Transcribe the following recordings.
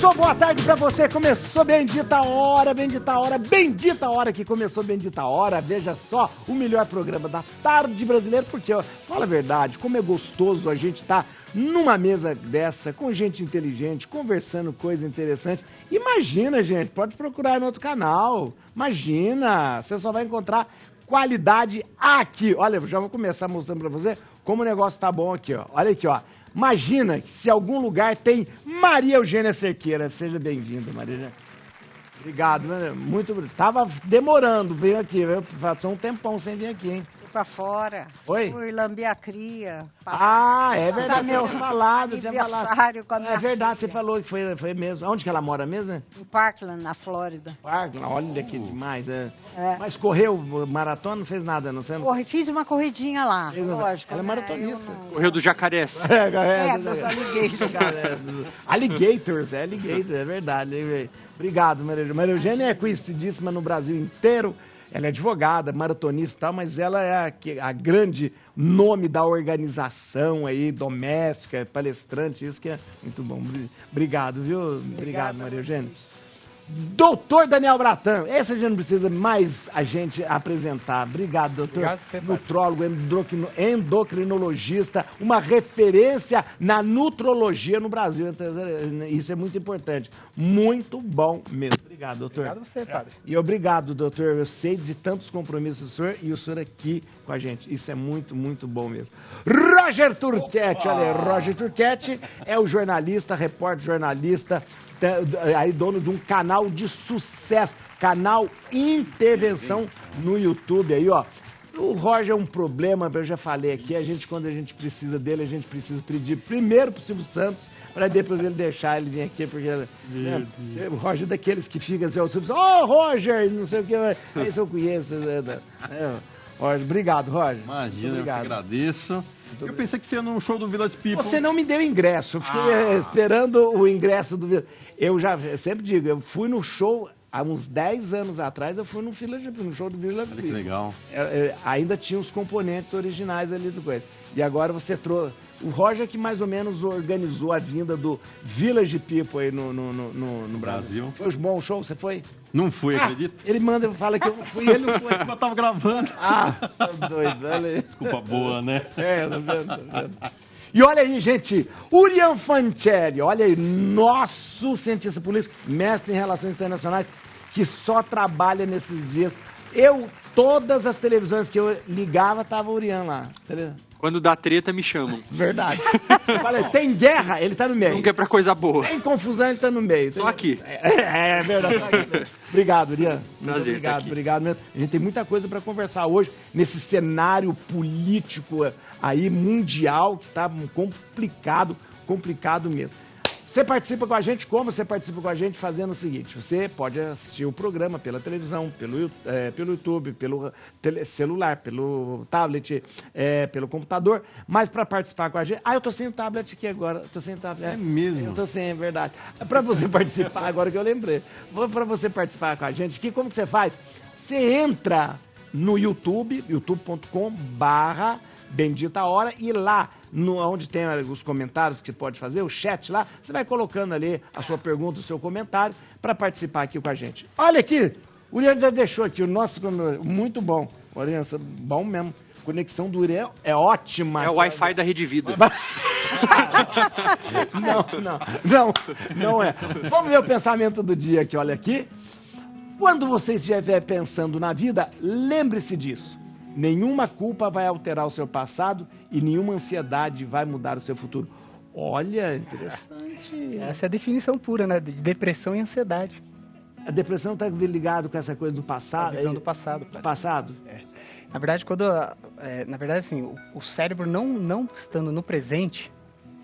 Muito boa tarde pra você. Começou Bendita Hora, Bendita Hora, Bendita Hora que começou Bendita Hora. Veja só, o melhor programa da tarde brasileira, porque, ó, fala a verdade, como é gostoso a gente tá numa mesa dessa, com gente inteligente, conversando coisa interessante. Imagina, gente, pode procurar no outro canal. Imagina, você só vai encontrar qualidade aqui. Olha, já vou começar mostrando pra você como o negócio tá bom aqui, ó. Olha aqui, ó. Imagina se algum lugar tem Maria Eugênia Cerqueira. Seja bem-vinda, Maria Eugênia. Obrigado, né? Muito. Tava demorando, veio aqui. Passou um tempão sem vir aqui, hein? Fui pra fora. Oi? Fui lamber a cria. Ah, é verdade. Você Meu tinha falado, aniversário com a minha É verdade, filha. você falou que foi mesmo. Onde que ela mora mesmo, né? Em Parkland, na Flórida. Parkland, olha que demais. É. É. Mas correu maratona, não fez nada, não sei. Fiz uma corridinha lá, Fez uma- lógico. ela é né? maratonista. Eu não- Correu do Jacarés. dos alligators. Alligators, é verdade. Obrigado, Maria Eugênia. Maria Eugênia é conhecidíssima no Brasil inteiro. Ela é advogada, maratonista e tal, mas ela é a grande nome da organização aí, doméstica, palestrante, isso que é muito bom. Obrigado, viu? Obrigado, Maria Eugênia. Doutor Daniel Bratan, esse a gente não precisa mais a gente apresentar. Obrigado, doutor. Obrigado, você, padre. Nutrólogo, endocrinologista, uma referência na nutrologia no Brasil. Então, isso é muito importante. Muito bom mesmo. Obrigado, doutor. Obrigado a você, padre. E obrigado, doutor. Eu sei de tantos compromissos do senhor e o senhor aqui com a gente. Isso é muito, muito bom mesmo. Roger Turquete, olha aí, Roger Turquete é o jornalista, repórter jornalista, aí dono de um canal de sucesso, canal Intervenção no YouTube aí, ó. O Roger é um problema, eu já falei aqui, quando a gente precisa dele, a gente precisa pedir primeiro pro Silvio Santos, para depois ele deixar ele vir aqui, porque né, o Roger é daqueles que fica assim, o Silvio Santos, Roger, não sei o que, esse eu conheço. Roger, obrigado, Roger. Imagina, obrigado. eu que agradeço. Eu pensei que você ia num show do Village People. Você não me deu ingresso, eu fiquei esperando o ingresso do... Eu sempre digo, eu fui no show... Há uns 10 anos atrás, eu fui no show do Village Olha People. que legal. Ainda tinha os componentes originais ali do coisa. E agora você trouxe... O Roger que mais ou menos organizou a vinda do Village People aí no Brasil. Foi um bom show? Você foi? Não fui, acredita? Ele fala que eu fui, ele não foi. Eu tava gravando. Tá doido, olha aí. Desculpa boa, né? Tá vendo? E olha aí, gente, Urian Fancelli, olha aí, nosso cientista político, mestre em relações internacionais, que só trabalha nesses dias. Todas as televisões que eu ligava, tava o Urian lá, entendeu? Quando dá treta, me chamam. Verdade. Eu falei, tem guerra, ele tá no meio. Nunca é pra coisa boa. Tem confusão, ele tá no meio. Só aqui. É verdade. Obrigado, Urian. Muito Prazer obrigado, estar aqui. obrigado mesmo. A gente tem muita coisa para conversar hoje nesse cenário político aí mundial que tá complicado mesmo. Você participa com a gente, como você participa com a gente? Fazendo o seguinte, você pode assistir o programa pela televisão, pelo YouTube, pelo celular, pelo tablet, pelo computador, mas para participar com a gente... eu tô sem o tablet aqui agora, tô sem o tablet. É mesmo? Eu tô sem, é verdade. Para você participar, agora que eu lembrei, para você participar com a gente aqui, como que você faz? Você entra no YouTube, youtube.com/Bendita Hora, e lá, onde tem os comentários que você pode fazer, o chat lá, você vai colocando ali a sua pergunta, o seu comentário, para participar aqui com a gente. Olha aqui, o Urian já deixou aqui o nosso... Muito bom. Urian, bom mesmo. A conexão do Urian é ótima. É o Wi-Fi da Rede Vida. Não é. Vamos ver o pensamento do dia aqui, olha aqui. Quando você estiver pensando na vida, lembre-se disso. Nenhuma culpa vai alterar o seu passado e nenhuma ansiedade vai mudar o seu futuro. Olha, interessante. Essa é a definição pura, né? De depressão e ansiedade. A depressão está ligada com essa coisa do A passado? visão do passado. Do passado? Na verdade, assim, o cérebro não estando no presente,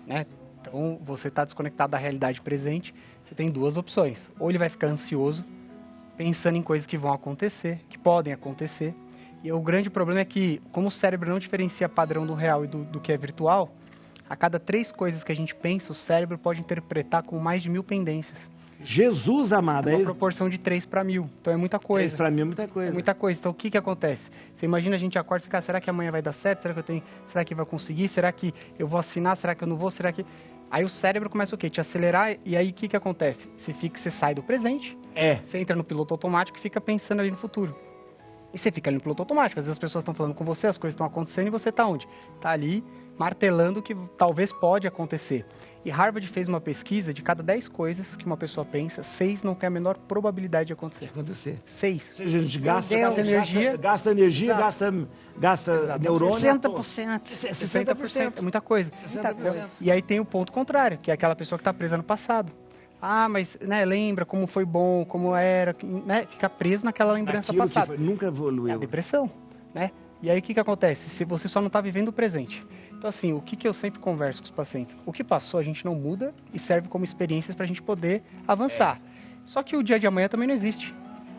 né? Então, você está desconectado da realidade presente, você tem duas opções. Ou ele vai ficar ansioso, pensando em coisas que vão acontecer, que podem acontecer. E o grande problema é que, como o cérebro não diferencia padrão do real e do que é virtual, a cada 3 coisas que a gente pensa, o cérebro pode interpretar com mais de 1000 pendências. Jesus amado. É uma proporção de 3 para 1000. Então é muita coisa. 3 para 1000 é muita coisa. É muita coisa. Então o que acontece? Você imagina a gente acorda e fica, será que amanhã vai dar certo? Será que vai conseguir? Será que eu vou assinar? Será que eu não vou? Será que... Aí o cérebro começa o quê? Te acelerar, e aí o que acontece? Você sai do presente, você entra no piloto automático e fica pensando ali no futuro. E você fica ali no piloto automático. Às vezes as pessoas estão falando com você, as coisas estão acontecendo e você está onde? Está ali martelando o que talvez pode acontecer. E Harvard fez uma pesquisa de cada 10 coisas que uma pessoa pensa, 6 não tem a menor probabilidade de acontecer. 6. Ou seja, a gente gasta energia. gasta neurônio. 60%. 60%. É muita coisa. 60%. E aí tem o ponto contrário, que é aquela pessoa que está presa no passado. Ah, mas né, lembra como foi bom, como era, né? Fica preso naquela lembrança Aquilo passada. nunca É a evoluiu. depressão, né? E aí o que acontece? Se você só não está vivendo o presente. Então assim, o que eu sempre converso com os pacientes? O que passou a gente não muda e serve como experiências para a gente poder avançar. Só que o dia de amanhã também não existe.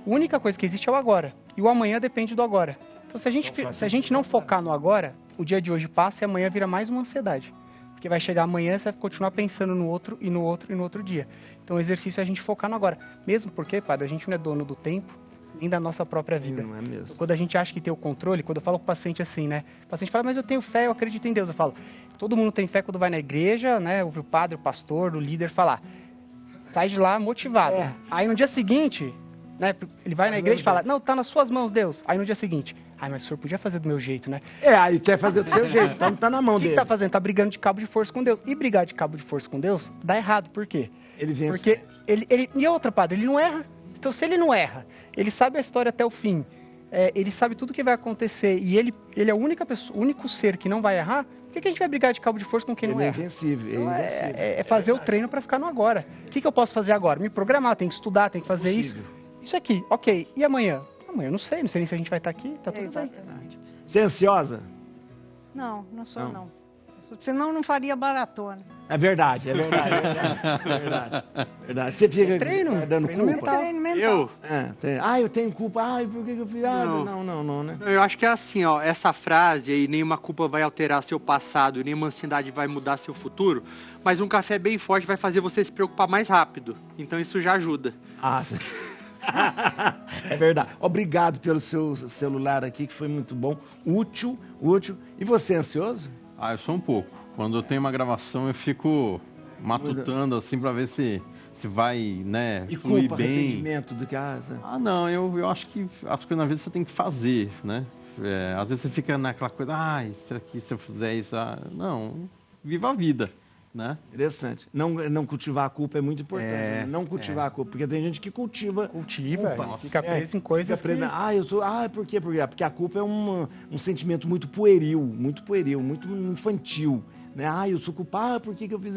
A única coisa que existe é o agora. E o amanhã depende do agora. Então se a gente não focar no agora, o dia de hoje passa e amanhã vira mais uma ansiedade. Porque vai chegar amanhã, você vai continuar pensando no outro e no outro e no outro dia. Então o exercício é a gente focar no agora. Mesmo porque, padre, a gente não é dono do tempo, nem da nossa própria vida. Não é mesmo. Quando a gente acha que tem o controle, quando eu falo com o paciente assim, né? O paciente fala, mas eu tenho fé, eu acredito em Deus. Eu falo, todo mundo tem fé quando vai na igreja, né? Ouve o padre, o pastor, o líder falar. Sai de lá motivado. Aí no dia seguinte, né? Ele vai na igreja e fala, não, tá nas suas mãos, Deus. Aí no dia seguinte, mas o senhor podia fazer do meu jeito, né? Aí quer fazer do seu jeito, então tá na mão O que dele. tá fazendo? Tá brigando de cabo de força com Deus. E brigar de cabo de força com Deus dá errado. Por quê? Ele vence. Porque ele... E outra, padre, ele não erra. Então, se ele não erra, ele sabe a história até o fim, ele sabe tudo o que vai acontecer, e ele é a única pessoa, o único ser que não vai errar, por que a gente vai brigar de cabo de força com quem não Ele é erra? invencível. Então, é fazer o treino para ficar no agora. O que eu posso fazer agora? Me programar, tem que estudar, tem que fazer isso. Isso aqui, ok. E amanhã? Amanhã eu não sei nem se a gente vai estar aqui, tá tudo bem. Exatamente. Você é ansiosa? Não sou Não. não. Senão não faria maratona. É verdade. Você fica dando treino culpa? mental. Treino mental. Eu Eu tenho culpa. Por que eu fiz? Não, né? Eu acho que é assim, ó, essa frase aí, nenhuma culpa vai alterar seu passado, nenhuma ansiedade vai mudar seu futuro, mas um café bem forte vai fazer você se preocupar mais rápido. Então isso já ajuda. É verdade. Obrigado pelo seu celular aqui, que foi muito bom. Útil. E você é ansioso? Eu sou um pouco. Quando eu tenho uma gravação, eu fico matutando assim pra ver se vai, né, E fluir culpa, bem. arrependimento do que... Não, eu acho que as coisas na vida você tem que fazer, né? Às vezes você fica naquela coisa, será que se eu fizer isso... não, viva a vida, né? Interessante. Não cultivar a culpa é muito importante. Né? Não cultivar a culpa, porque tem gente que cultiva culpa. Fica preso em coisas Por quê? Porque a culpa é um sentimento muito pueril, muito infantil. Né? Eu sou culpado, por que eu fiz...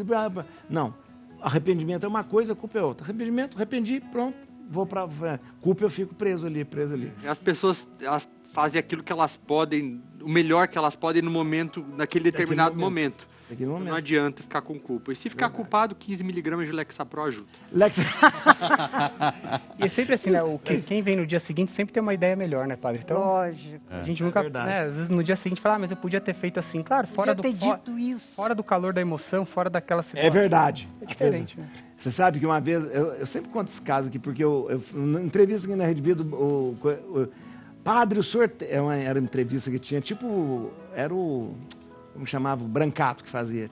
Não. Arrependimento é uma coisa, culpa é outra. Arrependi, pronto. Vou pra... Culpa, eu fico preso ali. As pessoas, elas fazem aquilo que elas podem, o melhor que elas podem no momento, naquele determinado momento. Não adianta ficar com culpa. E se ficar culpado, 15 miligramas de Lexapro ajuda. E é sempre assim, né? Quem vem no dia seguinte sempre tem uma ideia melhor, né, padre? Então, Lógico. a gente nunca, né, às vezes no dia seguinte fala, mas eu podia ter feito assim. Claro, Podia ter dito isso. Fora do calor da emoção, fora daquela situação. É verdade. É diferente, né? Você sabe que uma vez, eu sempre conto esse caso aqui, porque eu na entrevista aqui na Rede Vida, o padre, o senhor, era uma entrevista que tinha, era o... Como chamava? O Brancato que fazia,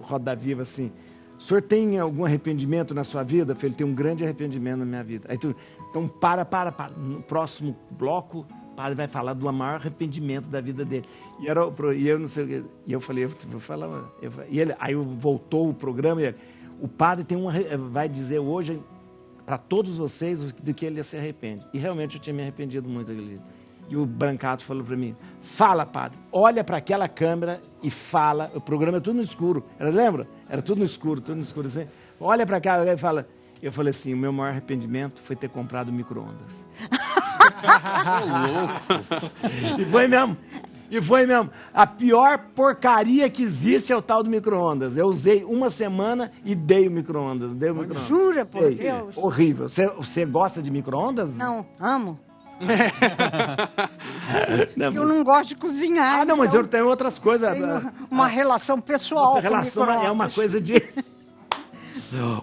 Roda Viva, assim. O senhor tem algum arrependimento na sua vida? Eu falei, tem um grande arrependimento na minha vida. Aí então, para. No próximo bloco, o padre vai falar do maior arrependimento da vida dele. E eu não sei o que. E eu falei, eu vou falar. Aí voltou o programa e o padre vai dizer hoje para todos vocês do que ele se arrepende. E realmente eu tinha me arrependido muito daquele. E o Brancato falou para mim, fala, padre, olha para aquela câmera e fala, o programa é tudo no escuro, lembra? Era tudo no escuro assim. Olha para cá e fala, eu falei assim, o meu maior arrependimento foi ter comprado micro-ondas. E foi mesmo. A pior porcaria que existe é o tal do micro-ondas. Eu usei uma semana e dei o micro-ondas. Jura, por Deus? Horrível. Você gosta de micro-ondas? Não, amo. Eu não gosto de cozinhar. Mas eu tenho outras coisas. Tenho uma relação pessoal. Outra relação com é uma coisa de...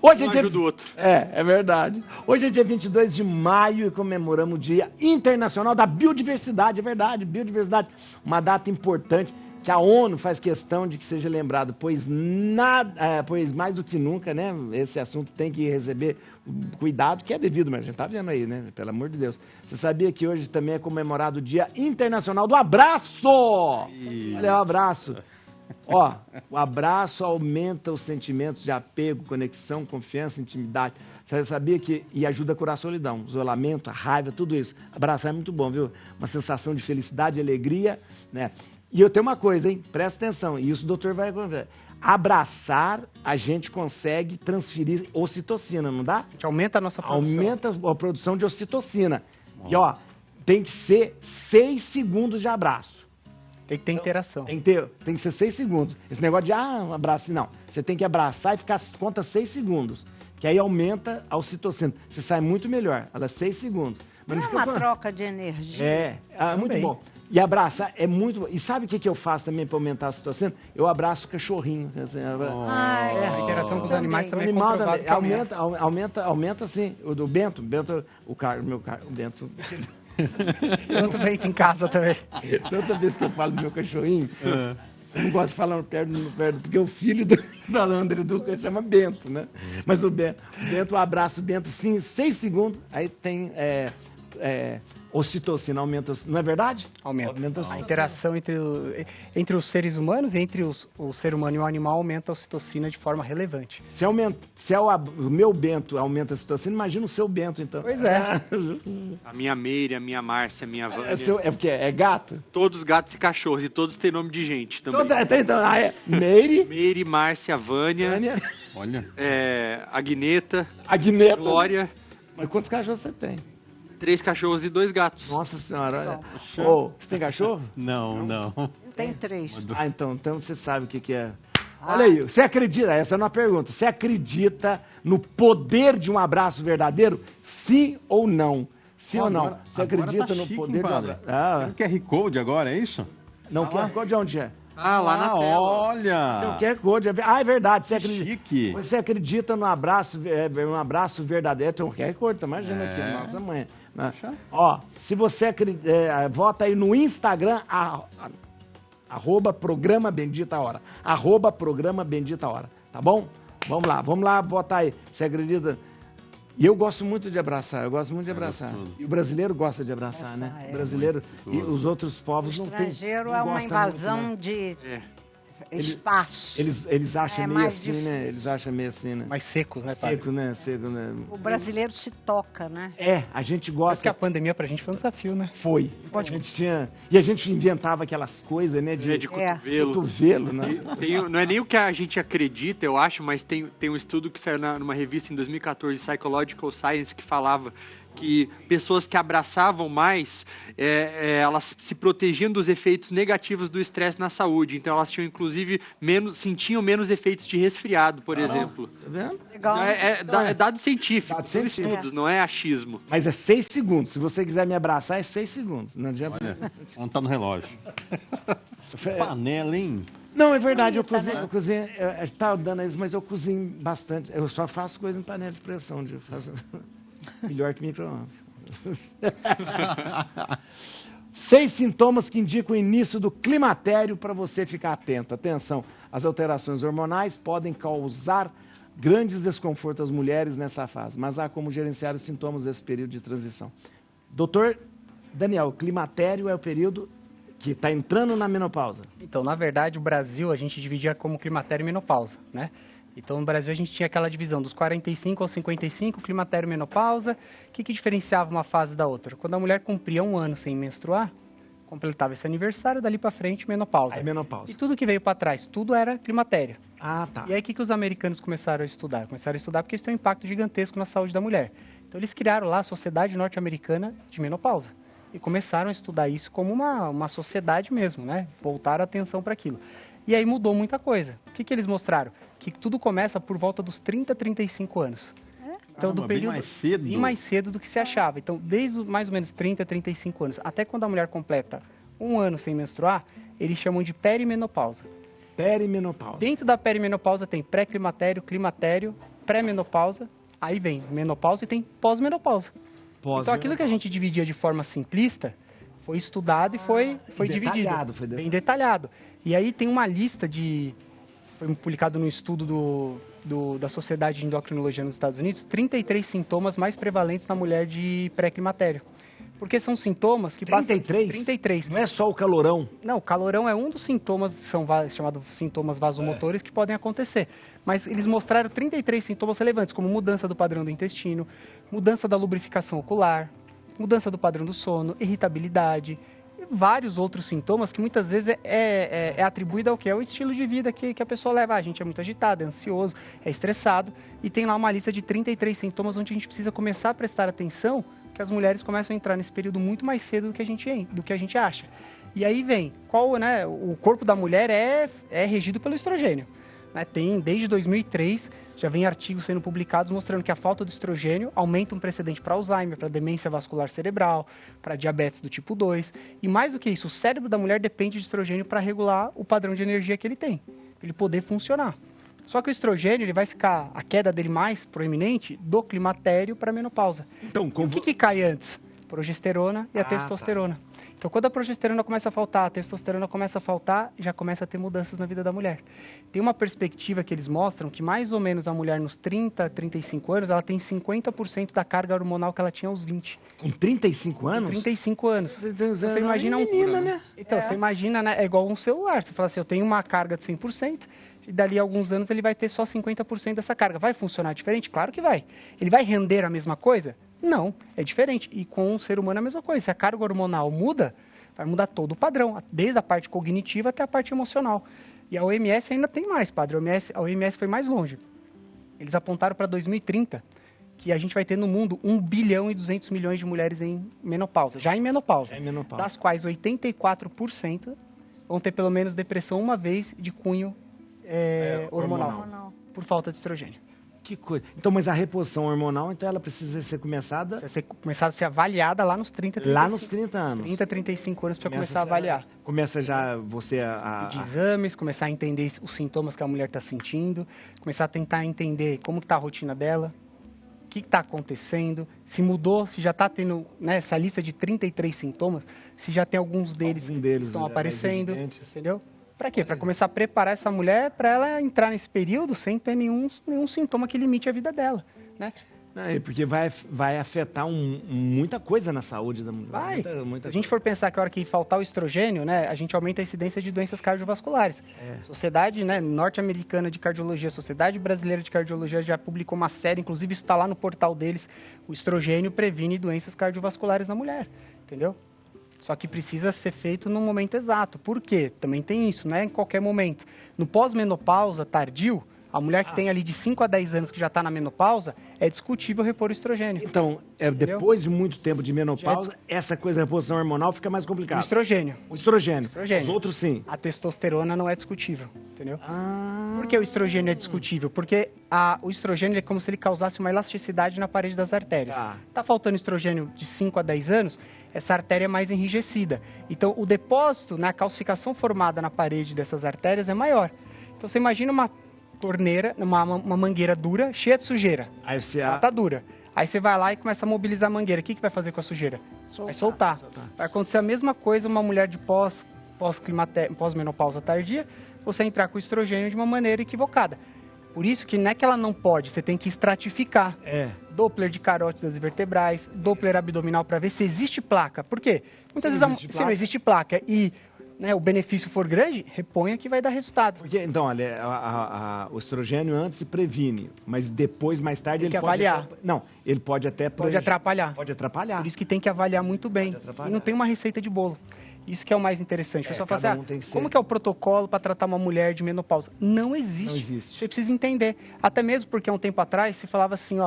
Hoje é ajuda o outro. É verdade. Hoje é dia 22 de maio e comemoramos o Dia Internacional da Biodiversidade. É verdade, biodiversidade. Uma data importante. que a ONU faz questão de que seja lembrado, pois mais do que nunca, né, esse assunto tem que receber cuidado, que é devido, mas a gente tá vendo aí, né, pelo amor de Deus. Você sabia que hoje também é comemorado o Dia Internacional do Abraço? Olha o abraço. Ó, o abraço aumenta os sentimentos de apego, conexão, confiança, intimidade. Você sabia que e ajuda a curar a solidão, o isolamento, a raiva, tudo isso. Abraçar é muito bom, viu? Uma sensação de felicidade, alegria, né? E eu tenho uma coisa, hein? Presta atenção, e isso o doutor vai... Abraçar, a gente consegue transferir ocitocina, não dá? A gente aumenta a nossa produção. Aumenta a produção de ocitocina. E, ó, tem que ser 6 segundos de abraço. Tem que ter interação. Tem que ser 6 segundos. Esse negócio de, um abraço, não. Você tem que abraçar e ficar, conta 6 segundos. Que aí aumenta a ocitocina. Você sai muito melhor. Ela é 6 segundos. Mas não é uma troca de energia. É muito bom. E abraçar é muito bom. E sabe o que eu faço também para aumentar a ocitocina? Eu abraço o cachorrinho. Assim, a interação com os animais também é animal comprovado que aumenta assim. O do Bento, o Bento... Tanto Bento em casa também. Toda vez que eu falo do meu cachorrinho, eu não gosto de falar perto, porque o filho da Landry Duca chama Bento, né? Mas o Bento, eu abraço o Bento, sim, 6 segundos, aí tem ocitocina, aumenta, não é verdade? Aumenta a interação entre os seres humanos e entre o ser humano e o animal aumenta a ocitocina de forma relevante. Se o meu Bento aumenta a ocitocina, imagina o seu Bento, então. Pois é. A minha Meire, a minha Márcia, a minha Vânia. É porque é gato? Todos gatos e cachorros, e todos têm nome de gente também. Meire, Márcia, Vânia. Olha. Agneta. Glória. Mas quantos cachorros você tem? 3 cachorros e 2 gatos. Nossa senhora, olha. Você tem cachorro? Não. Tem 3. Então você sabe o que é. Olha aí, você acredita, essa é uma pergunta, você acredita no poder de um abraço verdadeiro? Sim ou não? Sim ou não? Você acredita no poder de um abraço? Tem um QR Code agora, é isso? Não, o QR Code onde é? Lá na tela. Olha! Tem o QR Code. É verdade. Chique. Você acredita no abraço, um abraço verdadeiro. Tem um QR Code, tá imaginando aqui, nossa mãe. Né? Ó, se você acredita, vota aí no Instagram, @programa Bendita Hora. @programa Bendita Hora, tá bom? Vamos lá, bota aí. Você acredita? E eu gosto muito de abraçar, E o brasileiro gosta de abraçar, né? O brasileiro e os outros povos não têm. O estrangeiro é uma invasão de espaço. Eles acham meio assim, né? Eles acham meio assim, né? Mais secos, né, padre? Seco, né? O brasileiro se toca, né? A gente Porque gosta... a pandemia pra gente foi um desafio, né? Foi. A gente tinha... E a gente inventava aquelas coisas, né? De cotovelo. Cotovelo, né? Não é nem o que a gente acredita, eu acho, mas tem um estudo que saiu numa revista em 2014, Psychological Science, que falava que pessoas que abraçavam mais, elas se protegiam dos efeitos negativos do estresse na saúde. Então, elas tinham, inclusive, sentiam menos efeitos de resfriado, por exemplo. Tá vendo? Legal. É dado científico, são estudos, não é achismo. Mas é 6 segundos. Se você quiser me abraçar, é 6 segundos. Não adianta. Olha, não tá no relógio. Panela, hein? Não, é verdade, eu cozinho, tá dando isso, mas eu cozinho bastante. Eu só faço coisa em panela de pressão. Eu faço... Melhor que micro-ondas. 6 sintomas que indicam o início do climatério para você ficar atento. Atenção, as alterações hormonais podem causar grandes desconfortos às mulheres nessa fase, mas há como gerenciar os sintomas desse período de transição. Doutor Daniel, o climatério é o período que está entrando na menopausa. Então, na verdade, o Brasil a gente dividia como climatério e menopausa, né? Então, no Brasil, a gente tinha aquela divisão dos 45 aos 55, climatério e menopausa. O que diferenciava uma fase da outra? Quando a mulher cumpria 1 ano sem menstruar, completava esse aniversário, dali para frente, menopausa. Aí, menopausa. E tudo que veio para trás, tudo era climatério. Ah, tá. E aí, o que os americanos começaram a estudar? Começaram a estudar porque isso tem um impacto gigantesco na saúde da mulher. Então, eles criaram lá a Sociedade Norte-Americana de Menopausa. E começaram a estudar isso como uma sociedade mesmo, né? Voltaram a atenção para aquilo. E aí mudou muita coisa. O que eles mostraram? Que tudo começa por volta dos 30, 35 anos. Então, do período bem mais cedo do que se achava. Então, desde mais ou menos 30, 35 anos, até quando a mulher completa 1 ano sem menstruar, eles chamam de perimenopausa. Perimenopausa. Dentro da perimenopausa tem pré-climatério, climatério, pré-menopausa, aí vem menopausa e tem pós-menopausa. Então, aquilo que a gente dividia de forma simplista Foi estudado e foi dividido. Detalhado, Bem detalhado. E aí tem uma lista foi publicado num estudo da Sociedade de Endocrinologia nos Estados Unidos, 33 sintomas mais prevalentes na mulher de pré-climatério. Porque são sintomas que 33? 33. Não é só o calorão. Não, o calorão é um dos sintomas, são chamados sintomas vasomotores que podem acontecer. Mas eles mostraram 33 sintomas relevantes, como mudança do padrão do intestino, mudança da lubrificação ocular, mudança do padrão do sono, irritabilidade, e vários outros sintomas que muitas vezes é atribuído ao que? É o estilo de vida que a pessoa leva. A gente é muito agitado, é ansioso, é estressado, e tem lá uma lista de 33 sintomas onde a gente precisa começar a prestar atenção, que as mulheres começam a entrar nesse período muito mais cedo do que a gente acha. E aí vem, o corpo da mulher é regido pelo estrogênio. Né? Tem, desde 2003, já vem artigos sendo publicados mostrando que a falta de estrogênio aumenta um precedente para Alzheimer, para demência vascular cerebral, para diabetes do tipo 2. E mais do que isso, o cérebro da mulher depende de estrogênio para regular o padrão de energia que ele tem, para ele poder funcionar. Só que o estrogênio, ele vai ficar, a queda dele mais proeminente do climatério para a menopausa. Então, o que cai antes? Progesterona e a testosterona. Tá. Então, quando a progesterona começa a faltar, a testosterona começa a faltar, já começa a ter mudanças na vida da mulher. Tem uma perspectiva que eles mostram que mais ou menos a mulher nos 30, 35 anos, ela tem 50% da carga hormonal que ela tinha aos 20. Com 35 anos? Com 35 anos. Você imagina menina, né? Então, você imagina, né? É igual um celular. Você fala assim, eu tenho uma carga de 100%, e dali a alguns anos ele vai ter só 50% dessa carga. Vai funcionar diferente? Claro que vai. Ele vai render a mesma coisa? Não, é diferente. E com o ser humano é a mesma coisa. Se a carga hormonal muda, vai mudar todo o padrão, desde a parte cognitiva até a parte emocional. E a OMS ainda tem mais, padre. A OMS foi mais longe. Eles apontaram para 2030 que a gente vai ter no mundo 1 bilhão e 200 milhões de mulheres em menopausa, já em menopausa. Das quais 84% vão ter pelo menos depressão uma vez de cunho hormonal, por falta de estrogênio. Que coisa. Então, mas a reposição hormonal, então ela precisa ser começada... Precisa começada a ser avaliada lá nos 30, 35. Lá nos 30 anos. 30, 35 anos para começar a avaliar. Começa já você de exames, começar a entender os sintomas que a mulher está sentindo, começar a tentar entender como está a rotina dela, o que está acontecendo, se mudou, se já está tendo, né, essa lista de 33 sintomas, se já tem alguns deles que estão aparecendo, entendeu? Para quê? Para começar a preparar essa mulher para ela entrar nesse período sem ter nenhum sintoma que limite a vida dela, né? Porque vai afetar muita coisa na saúde da mulher. Vai. Se a gente for pensar que a hora que faltar o estrogênio, né, a gente aumenta a incidência de doenças cardiovasculares. Sociedade, né, norte-americana de cardiologia, Sociedade Brasileira de Cardiologia já publicou uma série, inclusive isso está lá no portal deles, o estrogênio previne doenças cardiovasculares na mulher, entendeu? Só que precisa ser feito no momento exato. Por quê? Também tem isso, né? Em qualquer momento. No pós-menopausa tardio, a mulher que tem ali de 5 a 10 anos que já está na menopausa, é discutível repor o estrogênio. Então, depois de muito tempo de menopausa, essa coisa da reposição hormonal fica mais complicada. O estrogênio. Os outros sim. A testosterona não é discutível, entendeu? Por que o estrogênio é discutível? Porque o estrogênio é como se ele causasse uma elasticidade na parede das artérias. Tá faltando estrogênio de 5 a 10 anos, essa artéria é mais enrijecida. Então, o depósito, a calcificação formada na parede dessas artérias é maior. Então, você imagina uma torneira, uma mangueira dura, cheia de sujeira. Ela tá dura. Aí você vai lá e começa a mobilizar a mangueira. O que vai fazer com a sujeira? Vai soltar. Vai acontecer a mesma coisa uma mulher de pós-menopausa tardia, você entrar com o estrogênio de uma maneira equivocada. Por isso que não é que ela não pode, você tem que estratificar. Doppler de carótidas e vertebrais, Doppler abdominal para ver se existe placa. Por quê? Muitas vezes se não existe placa e o benefício for grande, reponha que vai dar resultado. Porque, então, olha, o estrogênio antes se previne, mas depois, mais tarde, ele pode avaliar. Ele pode até... Pode atrapalhar. Pode atrapalhar. Por isso que tem que avaliar muito bem. E não tem uma receita de bolo. Isso que é o mais interessante. O pessoal fala assim, como que é o protocolo para tratar uma mulher de menopausa? Não existe. Você precisa entender. Até mesmo porque há um tempo atrás se falava assim,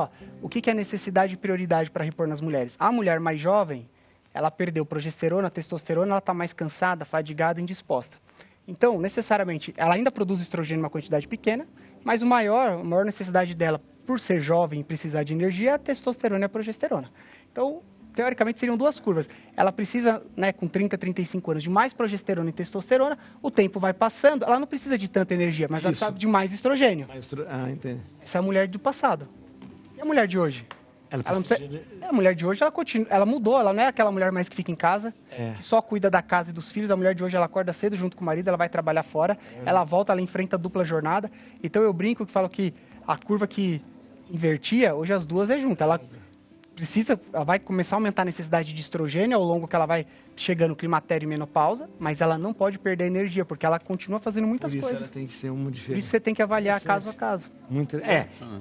o que é necessidade e prioridade para repor nas mulheres? A mulher mais jovem, ela perdeu progesterona, testosterona, ela está mais cansada, fadigada, indisposta. Então, necessariamente, ela ainda produz estrogênio em uma quantidade pequena, mas a maior necessidade dela, por ser jovem e precisar de energia, é a testosterona e a progesterona. Então, teoricamente, seriam duas curvas. Ela precisa, com 30, 35 anos, de mais progesterona e testosterona, o tempo vai passando, ela não precisa de tanta energia, mas ela precisa de mais estrogênio. Entendi. Essa é a mulher do passado. E a mulher de hoje? Ela Ela não precisa precisa- A mulher de hoje, ela mudou, ela não é aquela mulher mais que fica em casa, que só cuida da casa e dos filhos. A mulher de hoje, ela acorda cedo junto com o marido, ela vai trabalhar fora, ela volta, ela enfrenta a dupla jornada. Então eu brinco que falo que a curva que invertia, hoje as duas é junto. Ela vai começar a aumentar a necessidade de estrogênio ao longo que ela vai chegando climatério e menopausa, mas ela não pode perder energia, porque ela continua fazendo muitas Por isso coisas. ela tem que ser uma Por diferente. isso você tem que avaliar caso a caso.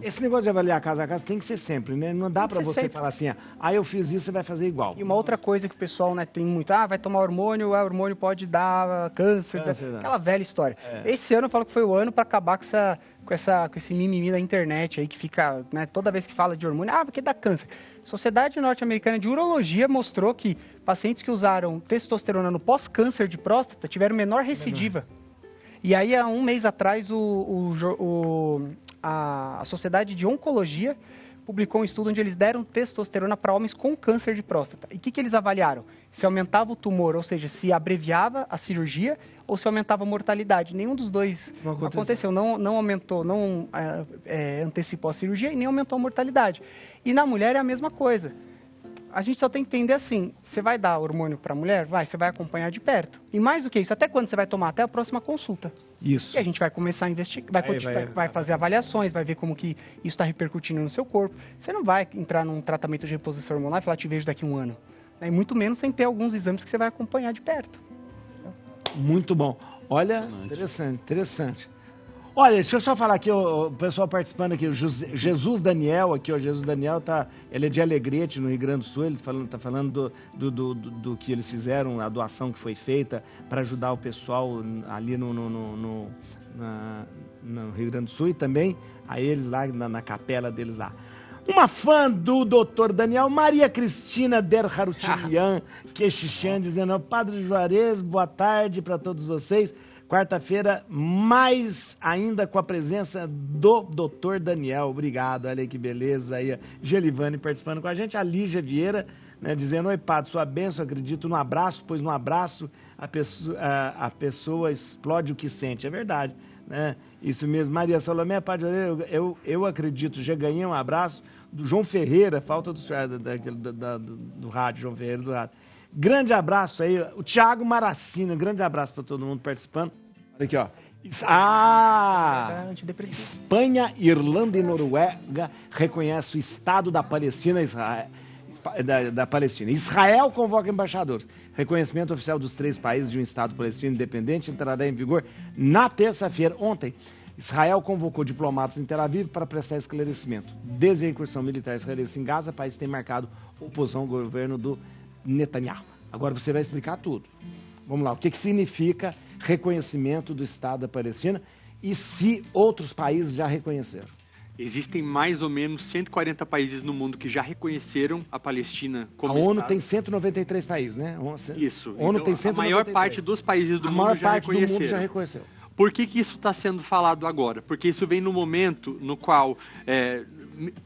Esse negócio de avaliar caso a caso tem que ser sempre, né? Não dá Tem que pra ser você sempre. falar assim, eu fiz isso, você vai fazer igual. E uma outra coisa que o pessoal, né, tem muito, vai tomar hormônio, o hormônio pode dar câncer, Câncer, aquela velha história. Esse ano eu falo que foi o ano para acabar com esse mimimi da internet aí que fica, né, toda vez que fala de hormônio, porque dá câncer. Sociedade Norte-Americana de Urologia mostrou que pacientes que usaram testosterona no pós-câncer de próstata tiveram menor recidiva. E aí, há um mês atrás, a Sociedade de Oncologia publicou um estudo onde eles deram testosterona para homens com câncer de próstata. E o que eles avaliaram? Se aumentava o tumor, ou seja, se abreviava a cirurgia ou se aumentava a mortalidade. Nenhum dos dois Não aconteceu. Não aumentou, não antecipou a cirurgia e nem aumentou a mortalidade. E na mulher é a mesma coisa. A gente só tem que entender assim, você vai dar hormônio para a mulher? Você vai acompanhar de perto. E mais do que isso, até quando você vai tomar? Até a próxima consulta. Isso. E a gente vai começar a investigar, vai fazer avaliações, vai ver como que isso está repercutindo no seu corpo. Você não vai entrar num tratamento de reposição hormonal e falar, te vejo daqui a um ano. E muito menos sem ter alguns exames que você vai acompanhar de perto. Muito bom. Olha, interessante. Olha, deixa eu só falar aqui, o pessoal participando aqui, o Jesus Daniel aqui, Jesus Daniel ele é de Alegrete, no Rio Grande do Sul, ele tá falando do que eles fizeram, a doação que foi feita para ajudar o pessoal ali no Rio Grande do Sul e também a eles lá, na capela deles lá. Uma fã do Dr. Daniel, Maria Cristina Derharutinian Queixichan, dizendo, Padre Juarez, boa tarde para todos vocês. Quarta-feira, mais ainda com a presença do Dr. Daniel. Obrigado, olha aí que beleza. Aí a Gelivane participando com a gente. A Lígia Vieira, né, dizendo, oi, Padre, sua bênção, acredito no abraço, pois no abraço a pessoa explode o que sente. É verdade, né? Isso mesmo. Maria Salomé, Padre, eu acredito, já ganhei um abraço do João Ferreira, falta do rádio, João Ferreira do rádio. Grande abraço aí, o Thiago Maracina, grande abraço para todo mundo participando. Olha aqui, ó. Espanha, Irlanda e Noruega reconhecem o Estado da Palestina, da Palestina. Israel convoca embaixadores. Reconhecimento oficial dos 3 países de um Estado palestino independente entrará em vigor na terça-feira. Ontem, Israel convocou diplomatas em Tel Aviv para prestar esclarecimento. Desde a incursão militar israelense em Gaza, o país tem marcado oposição ao governo do Netanyahu. Agora você vai explicar tudo. Vamos lá, o que significa reconhecimento do Estado da Palestina e se outros países já reconheceram? Existem mais ou menos 140 países no mundo que já reconheceram a Palestina como Estado. A ONU Estado. tem 193 países, né? Isso. A ONU então, tem 193. A maior parte dos países do mundo já reconheceram. Do mundo já reconheceu. Por que isso está sendo falado agora? Porque isso vem no momento no qual,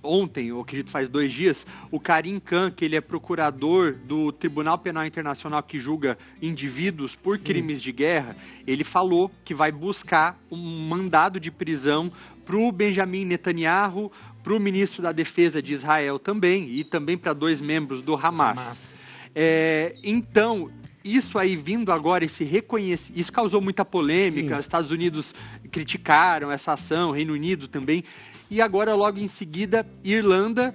ontem, eu acredito faz 2 dias, o Karim Khan, que ele é procurador do Tribunal Penal Internacional que julga indivíduos por crimes de guerra, ele falou que vai buscar um mandado de prisão para o Benjamin Netanyahu, para o ministro da Defesa de Israel também, e também para 2 membros do Hamas. Então, isso aí vindo agora, esse reconhecimento, isso causou muita polêmica, os Estados Unidos criticaram essa ação, Reino Unido também, e agora logo em seguida, Irlanda,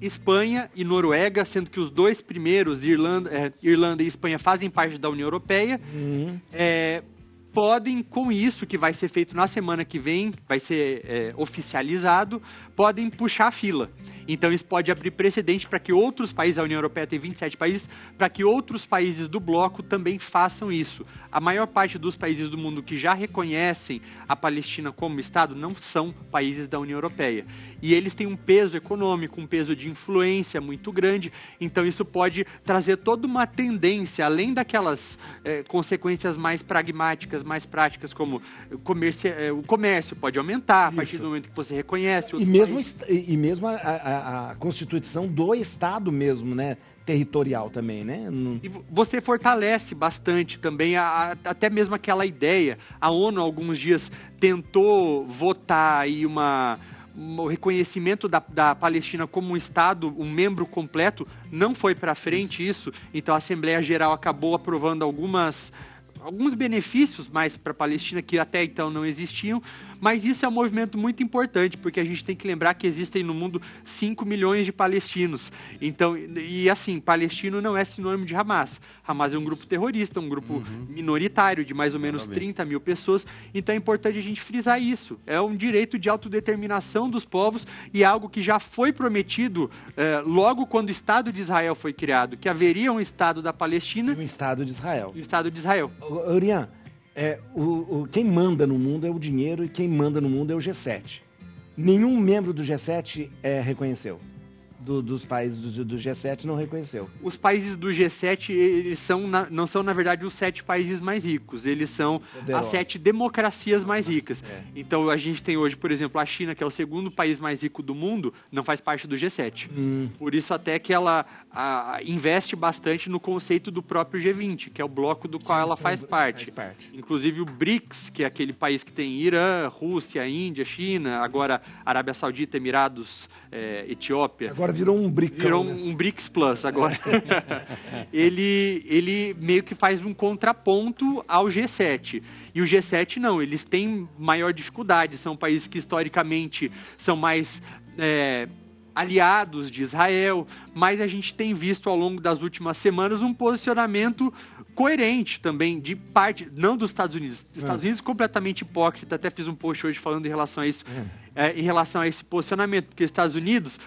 Espanha e Noruega, sendo que os 2 primeiros, Irlanda e Espanha, fazem parte da União Europeia, podem, com isso que vai ser feito na semana que vem, vai ser oficializado, podem puxar a fila. Então isso pode abrir precedente para que outros países, a União Europeia tem 27 países, para que outros países do bloco também façam isso. A maior parte dos países do mundo que já reconhecem a Palestina como Estado não são países da União Europeia. E eles têm um peso econômico, um peso de influência muito grande, então isso pode trazer toda uma tendência, além daquelas consequências mais pragmáticas, mais práticas, como o comércio pode aumentar a partir do momento que você reconhece. E mesmo a constituição do Estado mesmo, né? Territorial também, né? E você fortalece bastante também até mesmo aquela ideia. A ONU, há alguns dias, tentou votar aí o reconhecimento da Palestina como um Estado, um membro completo, não foi para frente isso. Então a Assembleia Geral acabou aprovando alguns benefícios mais para a Palestina que até então não existiam, mas isso é um movimento muito importante, porque a gente tem que lembrar que existem no mundo 5 milhões de palestinos. Então, e assim, palestino não é sinônimo de Hamas. Hamas é um grupo terrorista, um grupo minoritário de mais ou menos 30 mil pessoas. Então é importante a gente frisar isso. É um direito de autodeterminação dos povos e algo que já foi prometido logo quando o Estado de Israel foi criado, que haveria um Estado da Palestina e um Estado de Israel. E o Estado de Israel. Urian, quem manda no mundo é o dinheiro e quem manda no mundo é o G7. Nenhum membro do G7 reconheceu. Dos países do G7 não reconheceu. Os países do G7, eles não são, na verdade, os 7 países mais ricos. Eles são as 7 democracias mais ricas. Então, a gente tem hoje, por exemplo, a China, que é o segundo país mais rico do mundo, não faz parte do G7. Por isso, até que ela investe bastante no conceito do próprio G20, que é o bloco do qual ela faz parte. Inclusive, o BRICS, que é aquele país que tem Irã, Rússia, Índia, China, agora Arábia Saudita, Emirados, Etiópia. Agora virou um BRICS. Virou um BRICS Plus agora. ele meio que faz um contraponto ao G7. E o G7 não, eles têm maior dificuldade. São países que historicamente são mais aliados de Israel, mas a gente tem visto ao longo das últimas semanas um posicionamento coerente também de parte, não dos Estados Unidos. Estados Unidos completamente hipócrita, até fiz um post hoje falando em relação a isso, em relação a esse posicionamento, porque os Estados Unidos,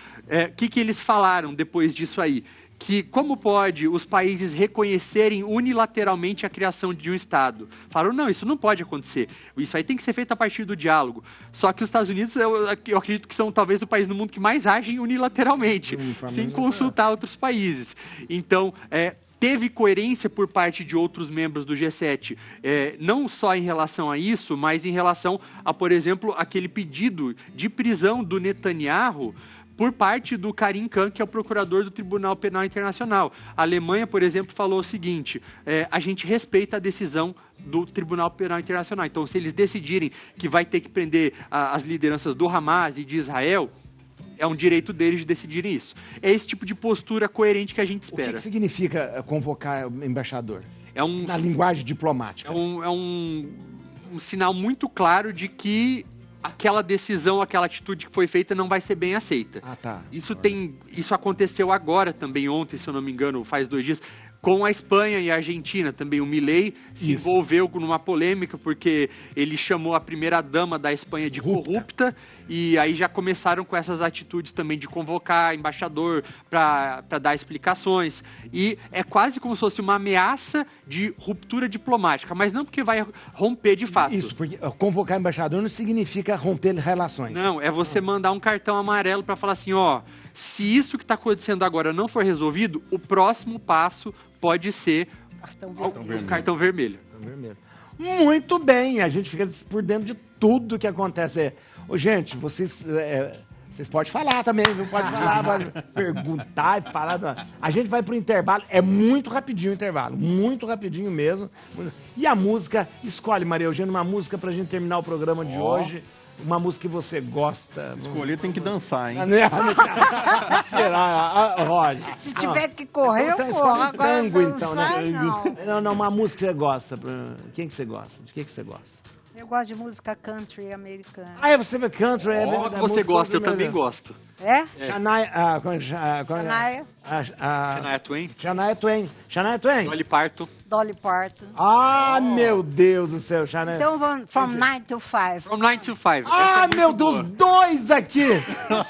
que eles falaram depois disso aí? Que como pode os países reconhecerem unilateralmente a criação de um Estado? Falaram, não, isso não pode acontecer. Isso aí tem que ser feito a partir do diálogo. Só que os Estados Unidos, eu acredito que são talvez o país no mundo que mais agem unilateralmente, sem consultar outros países. Então, teve coerência por parte de outros membros do G7, não só em relação a isso, mas em relação a, por exemplo, aquele pedido de prisão do Netanyahu por parte do Karim Khan, que é o procurador do Tribunal Penal Internacional. A Alemanha, por exemplo, falou o seguinte, a gente respeita a decisão do Tribunal Penal Internacional. Então, se eles decidirem que vai ter que prender as lideranças do Hamas e de Israel, é um direito deles de decidirem isso. É esse tipo de postura coerente que a gente espera. O que significa convocar o embaixador? Na linguagem diplomática. É um sinal muito claro de que aquela decisão, aquela atitude que foi feita não vai ser bem aceita. Isso aconteceu agora também, ontem, se eu não me engano, faz 2 dias, com a Espanha e a Argentina também. O Milei se envolveu numa polêmica porque ele chamou a primeira-dama da Espanha de corrupta e aí já começaram com essas atitudes também de convocar embaixador para dar explicações. E é quase como se fosse uma ameaça de ruptura diplomática, mas não porque vai romper de fato. Isso, porque convocar embaixador não significa romper relações. Não, é você mandar um cartão amarelo para falar assim, se isso que está acontecendo agora não for resolvido, o próximo passo pode ser o cartão vermelho. Muito bem, a gente fica por dentro de tudo que acontece. Gente, vocês podem falar também, viu? Pode falar, pode perguntar e falar. A gente vai pro intervalo, é muito rapidinho o intervalo, muito rapidinho mesmo. E a música, escolhe, Maria Eugênia, uma música pra gente terminar o programa de hoje. Uma música que você gosta. Escolher tem que dançar, hein? Roger. Se tiver que correr, então, eu corro. Agora tango, então, né? não. Uma música que você gosta. Quem que você gosta? De que você gosta? Eu gosto de música country americana. Você vê country? Você gosta, eu também gosto. Shania Twain. Shania Twain. Dolly Parton. Meu Deus do céu, Shania. Então vamos, From 9 to 5. From 9 to 5. Meu Deus, 2 aqui.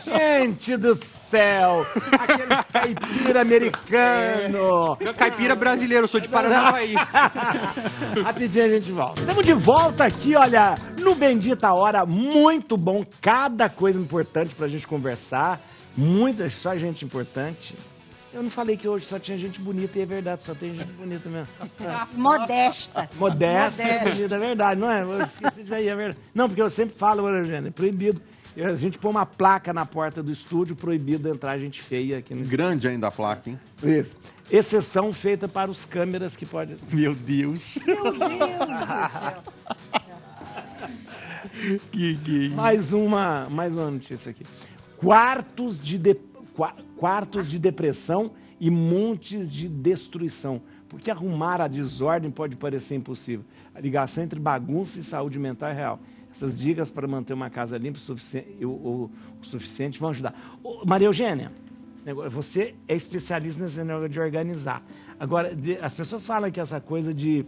Gente do céu. Aqueles caipira americano. Caipira brasileiro, eu sou de Paranavaí. Rapidinho a gente volta. Estamos de volta aqui, olha, no Bendita Hora, muito bom, cada coisa importante pra gente conversar, só gente importante. Eu não falei que hoje só tinha gente bonita, e é verdade, só tem gente bonita mesmo. Modesta. Modesta. Bonita, é verdade, não é? Eu esqueci de aí, é verdade. Não, porque eu sempre falo, Eugênio, é proibido. A gente põe uma placa na porta do estúdio, proibido entrar gente feia aqui no estúdio. Grande ainda a placa, hein? Isso. Exceção feita para os câmeras que pode... Meu Deus. Meu Deus do céu. Mais uma notícia aqui. Quartos de depressão e montes de destruição. Porque arrumar a desordem pode parecer impossível. A ligação entre bagunça e saúde mental é real. Essas dicas para manter uma casa limpa o suficiente vão ajudar. Maria Eugênia, você é especialista nesse negócio de organizar. Agora, as pessoas falam que essa coisa de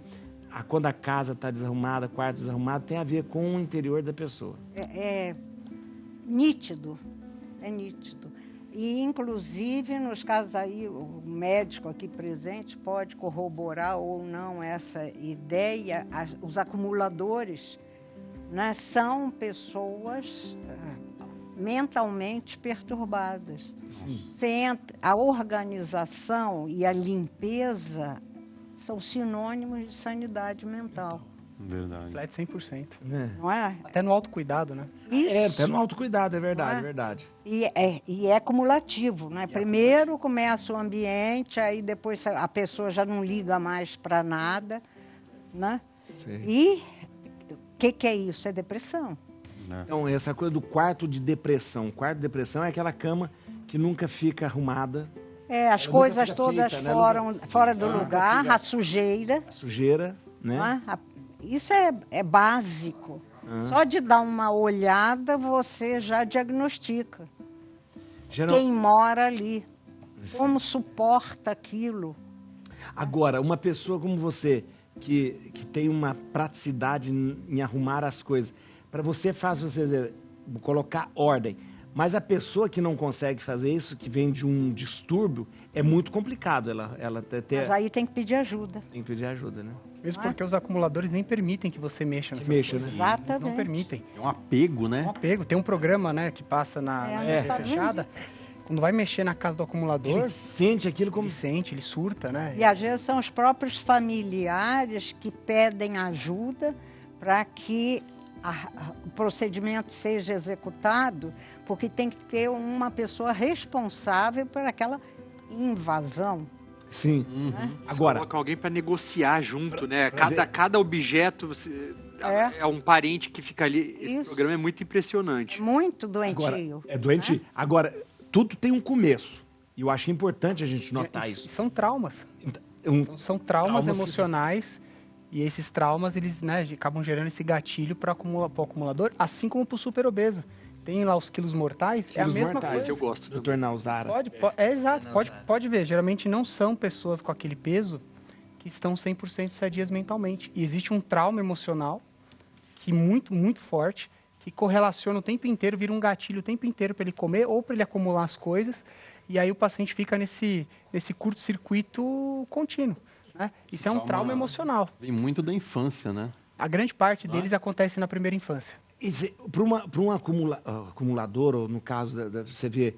quando a casa está desarrumada, quarto desarrumado, tem a ver com o interior da pessoa. É nítido. É nítido. E, inclusive, nos casos aí, o médico aqui presente pode corroborar ou não essa ideia. Os acumuladores, né, são pessoas mentalmente perturbadas. A organização e a limpeza são sinônimos de sanidade mental. Verdade. Flat 100%. Não é? Até no autocuidado, né? Isso. Até no autocuidado, é verdade, Não é? é verdade. E é cumulativo, né? Primeiro começa o ambiente, aí depois a pessoa já não liga mais para nada, né? Sim. E o que é isso? É depressão. Então, essa coisa do quarto de depressão. Quarto de depressão é aquela cama que nunca fica arrumada. As Ela coisas nunca fica todas feita, né? fora do Nunca lugar, fica- a sujeira, A sujeira, né? né? Isso é básico. Só de dar uma olhada, você já diagnostica Geral- quem mora ali, como suporta aquilo. Agora, uma pessoa como você, que tem uma praticidade em arrumar as coisas, para você é fácil você colocar ordem. Mas a pessoa que não consegue fazer isso, que vem de um distúrbio, é muito complicado. Ela Mas aí tem que pedir ajuda. tem que pedir ajuda, né? Mesmo porque os acumuladores nem permitem que você mexa nessas mexa, coisas. né? Exatamente. Eles não permitem. É um apego, É um né? apego. Tem um programa, né, que passa na nos TV Estados fechada. Quando vai mexer na casa do acumulador, Ele sente aquilo como... ele sente, ele surta, né? E às vezes são os próprios familiares que pedem ajuda para que o procedimento seja executado, porque tem que ter uma pessoa responsável por aquela invasão. Sim. Agora, Coloca alguém para negociar junto, né? Cada objeto é um parente que fica ali. Esse Isso. programa é muito impressionante. Muito agora doentio. é doente. Agora, tudo tem um começo. E eu acho importante a gente notar E isso. são traumas. Um- Então, são traumas Traumas que emocionais. E esses traumas, eles, né, acabam gerando esse gatilho para o acumulador, assim como para o super obeso. Tem lá os quilos mortais, é a Quilos mesma mortais, coisa. Esse eu gosto também. Dr. Nausara. Exato, pode ver. Geralmente não são pessoas com aquele peso que estão 100% sadias mentalmente. E existe um trauma emocional que muito, muito forte, que correlaciona o tempo inteiro, vira um gatilho o tempo inteiro para ele comer ou para ele acumular as coisas. E aí o paciente fica nesse curto-circuito contínuo. Né? Isso é um trauma emocional. Vem muito da infância, né? A grande parte deles acontece na primeira infância. Para um acumulador, ou no caso, você vê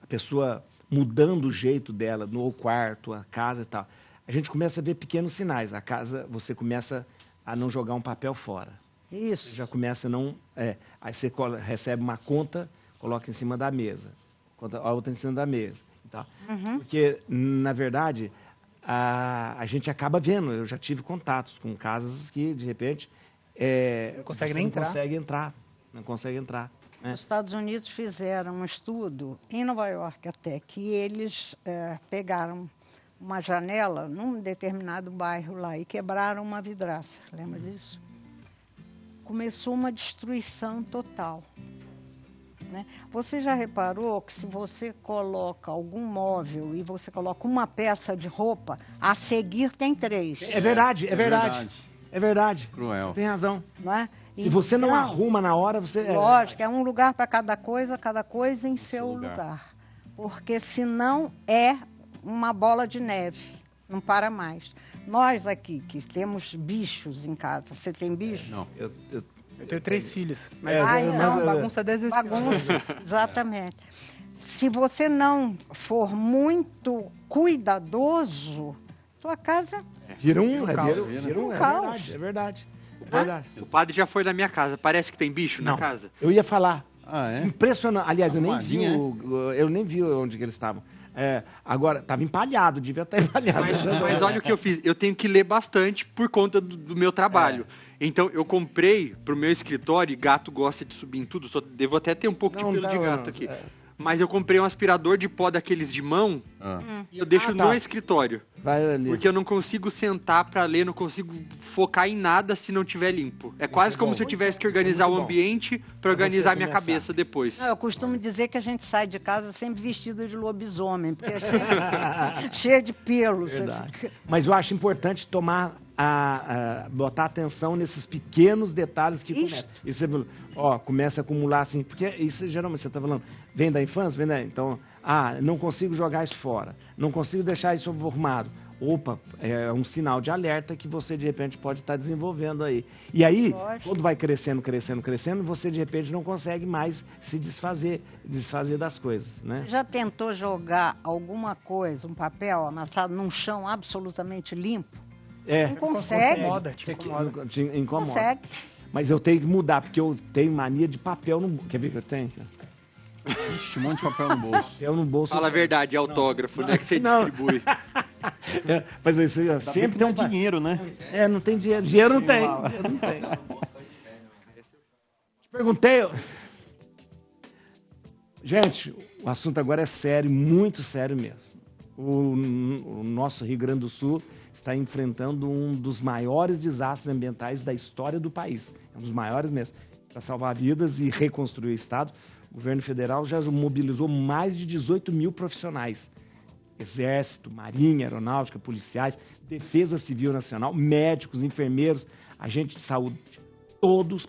a pessoa mudando o jeito dela, no quarto, a casa e tal, a gente começa a ver pequenos sinais. A casa, você começa a não jogar um papel fora. Você Isso. já começa a não... aí você recebe uma conta, coloca em cima da mesa. A outra em cima da mesa. E tal. Porque, na verdade, a gente acaba vendo. Eu já tive contatos com casas que, de repente... Não consegue você nem não entrar. Não consegue entrar. Né? Os Estados Unidos fizeram um estudo, em Nova York até, que eles pegaram uma janela num determinado bairro lá e quebraram uma vidraça. Lembra disso? Começou uma destruição total. Né? Você já reparou que se você coloca algum móvel e você coloca uma peça de roupa, a seguir tem 3. É verdade, é verdade. É verdade. Cruel. Você tem razão. Não é? Se você não Então, arruma na hora, você... Lógico, é um lugar para cada coisa em seu lugar. Porque senão é uma bola de neve, não para mais. Nós aqui, que temos bichos em casa, você tem bicho? Não. Eu Eu tenho 3 filhos. Mas, então, bagunça 10 vezes pior. Bagunça, exatamente. Se você não for muito cuidadoso, sua casa... Vira um caos. verdade, é verdade. É verdade. O padre já foi na minha casa. Parece que tem bicho Não, na casa. eu ia falar. Ah, é? Impressionante. Aliás, eu nem vi Arrumadinha, eu nem vi onde que eles estavam. Agora, estava empalhado, devia estar empalhado. Mas olha o que eu fiz. Eu tenho que ler bastante por conta do meu trabalho. Então, eu comprei pro meu escritório, e gato gosta de subir em tudo, só devo até ter um pouco de pelo de gato aqui. Mas eu comprei um aspirador de pó daqueles de mão e eu deixo no escritório. Vai ali. Porque eu não consigo sentar pra ler, não consigo focar em nada se não tiver limpo. É quase como se eu tivesse que organizar o ambiente pra organizar minha cabeça depois. Não, eu costumo dizer que a gente sai de casa sempre vestido de lobisomem, porque é sempre cheio de pelos. Mas eu acho importante botar atenção nesses pequenos detalhes que começam. E você começa a acumular assim, porque isso geralmente você está falando, vem da infância, então, não consigo jogar isso fora, não consigo deixar isso arrumado. Opa, é um sinal de alerta que você de repente pode estar desenvolvendo aí. E aí, quando vai crescendo, você de repente não consegue mais se desfazer das coisas, né? Já tentou jogar alguma coisa, um papel amassado num chão absolutamente limpo? Não consegue. Te incomoda. Consegue. Mas eu tenho que mudar, porque eu tenho mania de papel no bolso. Quer ver que eu tenho? Ixi, um monte de papel no bolso. Papel no bolso. Fala a verdade, é autógrafo, né? Que você distribui. Mas isso sempre tem um dinheiro, né? Não tem dinheiro. Dinheiro não tem. Te perguntei. Gente, o assunto agora é sério, muito sério mesmo. O nosso Rio Grande do Sul está enfrentando um dos maiores desastres ambientais da história do país. É um dos maiores mesmo. Para salvar vidas e reconstruir o Estado, o governo federal já mobilizou mais de 18 mil profissionais. Exército, Marinha, Aeronáutica, policiais, Defesa Civil Nacional, médicos, enfermeiros, agentes de saúde, todos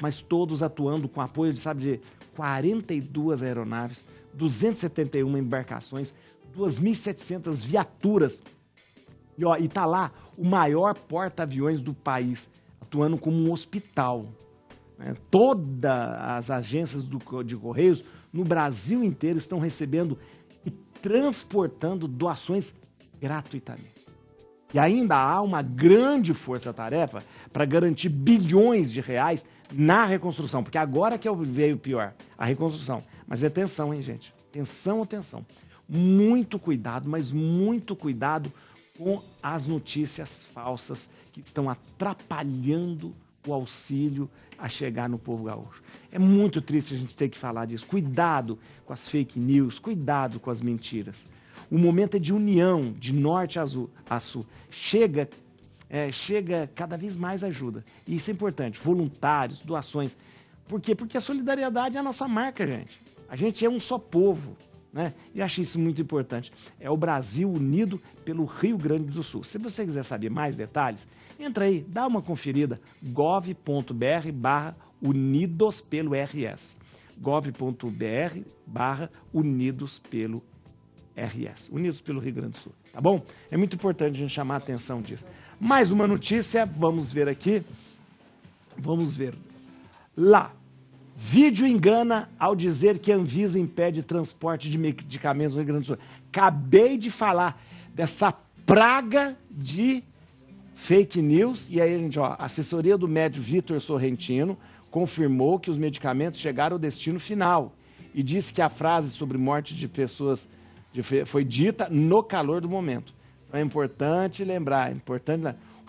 atuando com apoio de 42 aeronaves, 271 embarcações, 2.700 viaturas. E está lá o maior porta-aviões do país, atuando como um hospital. Todas as agências de Correios no Brasil inteiro estão recebendo e transportando doações gratuitamente. E ainda há uma grande força-tarefa para garantir bilhões de reais na reconstrução, porque agora que veio o pior, a reconstrução. Mas atenção, hein, gente? Atenção. Muito cuidado, mas muito cuidado com as notícias falsas que estão atrapalhando o auxílio a chegar no povo gaúcho. É muito triste a gente ter que falar disso. Cuidado com as fake news, cuidado com as mentiras. O momento é de união, de norte a sul. Chega cada vez mais ajuda. E isso é importante. Voluntários, doações. Por quê? Porque a solidariedade é a nossa marca, gente. A gente é um só povo. Né? E acho isso muito importante. É o Brasil unido pelo Rio Grande do Sul. Se você quiser saber mais detalhes, entra aí, dá uma conferida, gov.br/unidos pelo RS. gov.br/unidos pelo RS. Unidos pelo Rio Grande do Sul. Tá bom? É muito importante a gente chamar a atenção disso. Mais uma notícia, vamos ver aqui. Vamos ver. Lá. Vídeo engana ao dizer que a Anvisa impede transporte de medicamentos no Rio Grande do Sul. Acabei de falar dessa praga de fake news. E aí, gente, a assessoria do médico Vitor Sorrentino confirmou que os medicamentos chegaram ao destino final. E disse que a frase sobre morte de pessoas foi dita no calor do momento. Então é importante lembrar,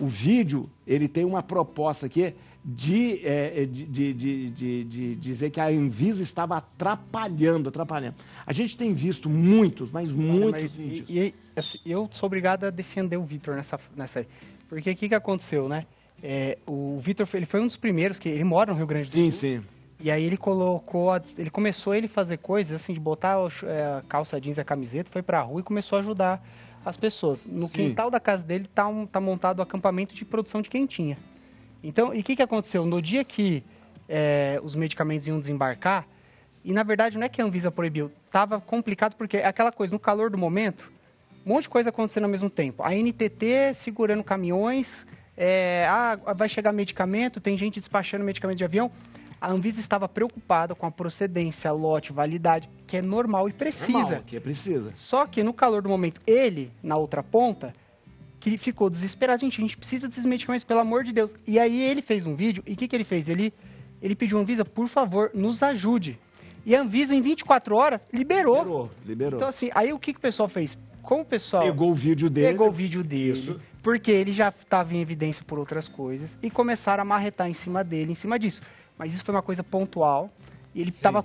O vídeo, ele tem uma proposta aqui de dizer que a Anvisa estava atrapalhando. A gente tem visto muitos vídeos. E assim, eu sou obrigado a defender o Vitor nessa aí. Porque o que aconteceu, né? O Vitor ele foi um dos primeiros, que ele mora no Rio Grande do Sul. Sim. E aí ele começou a fazer coisas assim, de botar a calça jeans e a camiseta, foi pra rua e começou a ajudar as pessoas. No quintal da casa dele tá montado o acampamento de produção de quentinha. Então, e o que aconteceu? No dia que os medicamentos iam desembarcar, e na verdade não é que a Anvisa proibiu, estava complicado porque é aquela coisa, no calor do momento, um monte de coisa acontecendo ao mesmo tempo. A NTT segurando caminhões, vai chegar medicamento, tem gente despachando medicamento de avião. A Anvisa estava preocupada com a procedência, lote, validade, que é normal e precisa. Normal, que é precisa. Só que no calor do momento, ele, na outra ponta, que ficou desesperado. Gente, a gente precisa desses medicamentos, pelo amor de Deus. E aí ele fez um vídeo, e o que ele fez? Ele pediu à Anvisa, por favor, nos ajude. E a Anvisa, em 24 horas, liberou. Liberou. Então, assim, aí o que o pessoal fez? como o pessoal Pegou o vídeo dele. Isso. Porque ele já estava em evidência por outras coisas e começaram a marretar em cima dele, em cima disso. Mas isso foi uma coisa pontual. E ele estava...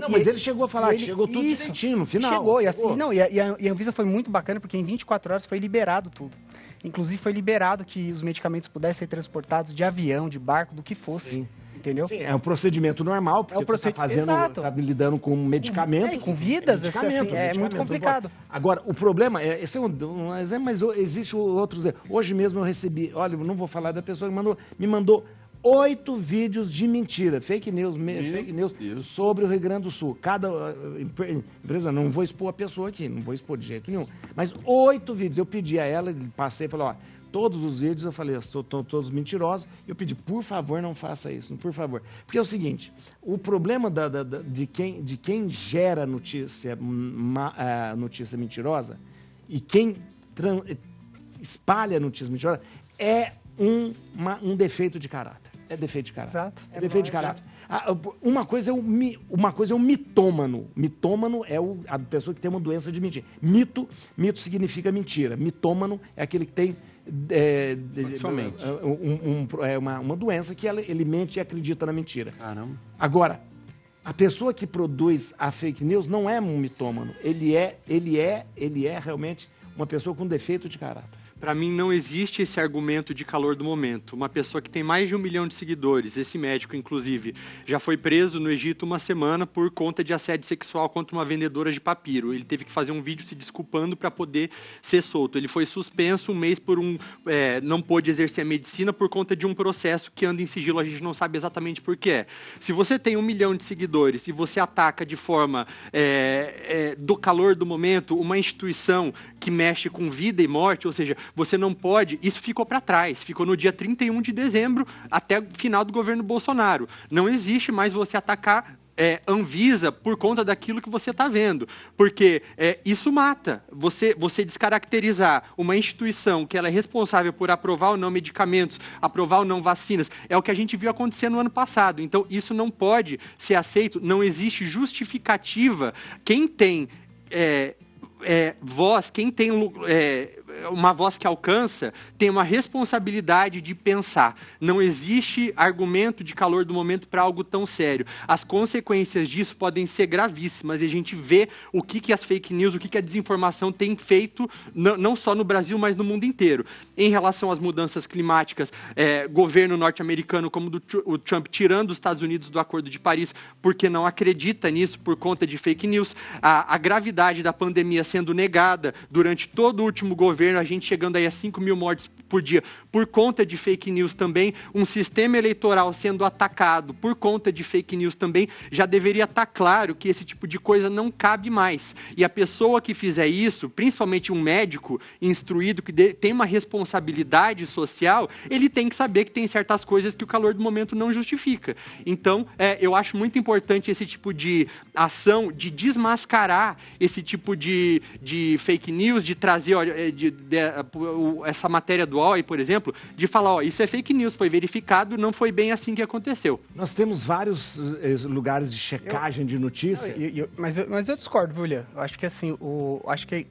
Mas ele chegou a falar que chegou tudo direitinho no final. Chegou. E a Anvisa foi muito bacana, porque em 24 horas foi liberado tudo. Inclusive foi liberado que os medicamentos pudessem ser transportados de avião, de barco, do que fosse. Sim. Entendeu? Sim, é um procedimento normal, porque você está fazendo, tá lidando com medicamentos. Com vidas, é muito complicado. Agora, o problema, esse é um exemplo, mas existe outros. Hoje mesmo eu recebi, olha, eu não vou falar da pessoa que me mandou 8 vídeos de mentira, fake news sobre o Rio Grande do Sul. Cada empresa, não vou expor a pessoa aqui, não vou expor de jeito nenhum, mas 8 vídeos. Eu pedi a ela, passei e falei, ó, todos os vídeos eu falei, estão todos mentirosos. Eu pedi, por favor, não faça isso, por favor. Porque é o seguinte, o problema de quem gera notícia mentirosa e quem espalha notícia mentirosa é um defeito de caráter. É defeito de caráter. Exato. É defeito de caráter. Uma coisa é o mitômano. Mitômano é a pessoa que tem uma doença de mentir. Mito significa mentira. Mitômano é aquele que tem uma doença que ele mente e acredita na mentira. Caramba. Agora, a pessoa que produz a fake news não é um mitômano. Ele é realmente uma pessoa com defeito de caráter. Para mim, não existe esse argumento de calor do momento. Uma pessoa que tem mais de 1 milhão de seguidores, esse médico, inclusive, já foi preso no Egito uma semana por conta de assédio sexual contra uma vendedora de papiro. Ele teve que fazer um vídeo se desculpando para poder ser solto. Ele foi suspenso um mês por não pôde exercer a medicina por conta de um processo que anda em sigilo, a gente não sabe exatamente por que é. Se você tem 1 milhão de seguidores e você ataca de forma do calor do momento uma instituição que mexe com vida e morte, ou seja, você não pode... Isso ficou para trás, ficou no dia 31 de dezembro até o final do governo Bolsonaro. Não existe mais você atacar Anvisa por conta daquilo que você está vendo, porque isso mata. Você descaracterizar uma instituição que ela é responsável por aprovar ou não medicamentos, aprovar ou não vacinas, é o que a gente viu acontecer no ano passado. Então, isso não pode ser aceito, não existe justificativa. Quem tem... voz, quem tem uma voz que alcança, tem uma responsabilidade de pensar. Não existe argumento de calor do momento para algo tão sério. As consequências disso podem ser gravíssimas e a gente vê o que as fake news, o que a desinformação tem feito, não só no Brasil, mas no mundo inteiro. Em relação às mudanças climáticas, governo norte-americano como o Trump tirando os Estados Unidos do Acordo de Paris porque não acredita nisso por conta de fake news, a gravidade da pandemia sendo negada durante todo o último governo, a gente chegando aí a 5 mil mortes por dia por conta de fake news também, um sistema eleitoral sendo atacado por conta de fake news também, já deveria estar claro que esse tipo de coisa não cabe mais. E a pessoa que fizer isso, principalmente um médico instruído que tem uma responsabilidade social, ele tem que saber que tem certas coisas que o calor do momento não justifica. Então, eu acho muito importante esse tipo de ação, de desmascarar esse tipo de fake news, de trazer essa matéria do UOL, por exemplo, de falar, isso é fake news, foi verificado, não foi bem assim que aconteceu. Nós temos vários lugares de checagem de notícia. Mas eu discordo, viu, William? Eu acho que assim, acho que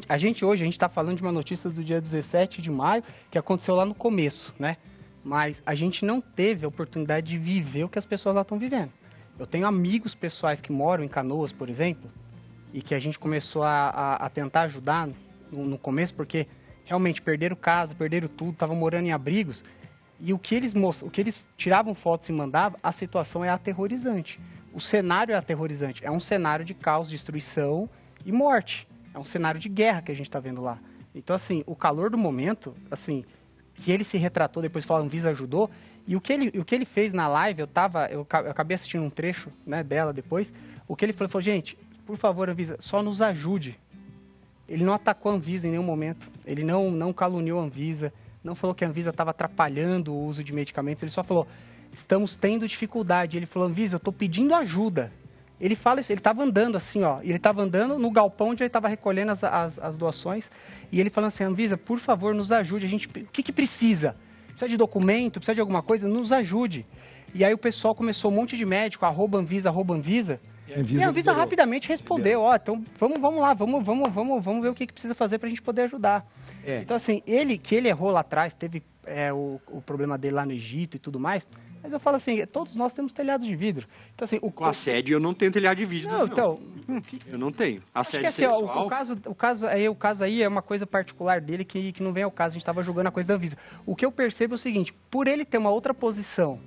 a gente hoje está falando de uma notícia do dia 17 de maio, que aconteceu lá no começo, né? Mas a gente não teve a oportunidade de viver o que as pessoas lá estão vivendo. Eu tenho amigos pessoais que moram em Canoas, por exemplo, e que a gente começou a tentar ajudar no começo, porque realmente perderam casa, perderam tudo, estavam morando em abrigos, e o que eles tiravam fotos e mandavam, a situação é aterrorizante. O cenário é aterrorizante, é um cenário de caos, destruição e morte. É um cenário de guerra que a gente está vendo lá. Então, assim, o calor do momento, assim, que ele se retratou, depois falou, a Anvisa ajudou, e o que ele fez na live, eu acabei assistindo um trecho, né, dela depois, o que ele falou, gente, por favor, Anvisa, só nos ajude. Ele não atacou a Anvisa em nenhum momento, ele não caluniou a Anvisa, não falou que a Anvisa estava atrapalhando o uso de medicamentos, ele só falou, estamos tendo dificuldade. Ele falou, Anvisa, eu estou pedindo ajuda. Ele fala isso, ele estava andando assim, ó, ele estava andando no galpão onde ele estava recolhendo as doações, e ele falando assim, Anvisa, por favor, nos ajude, o que precisa? Precisa de documento, precisa de alguma coisa? Nos ajude. E aí o pessoal começou, um monte de médico, @Anvisa, E a Anvisa rapidamente respondeu, então vamos lá, vamos ver o que precisa fazer para a gente poder ajudar. Então, assim, ele errou lá atrás, teve o problema dele lá no Egito e tudo mais, mas eu falo assim, todos nós temos telhados de vidro. Então, assim, com assédio eu não tenho telhado de vidro. Não, então... Eu não tenho. Assédio assim, sexual... O caso aí é uma coisa particular dele que não vem ao caso, a gente estava julgando a coisa da Anvisa. O que eu percebo é o seguinte, por ele ter uma outra posição,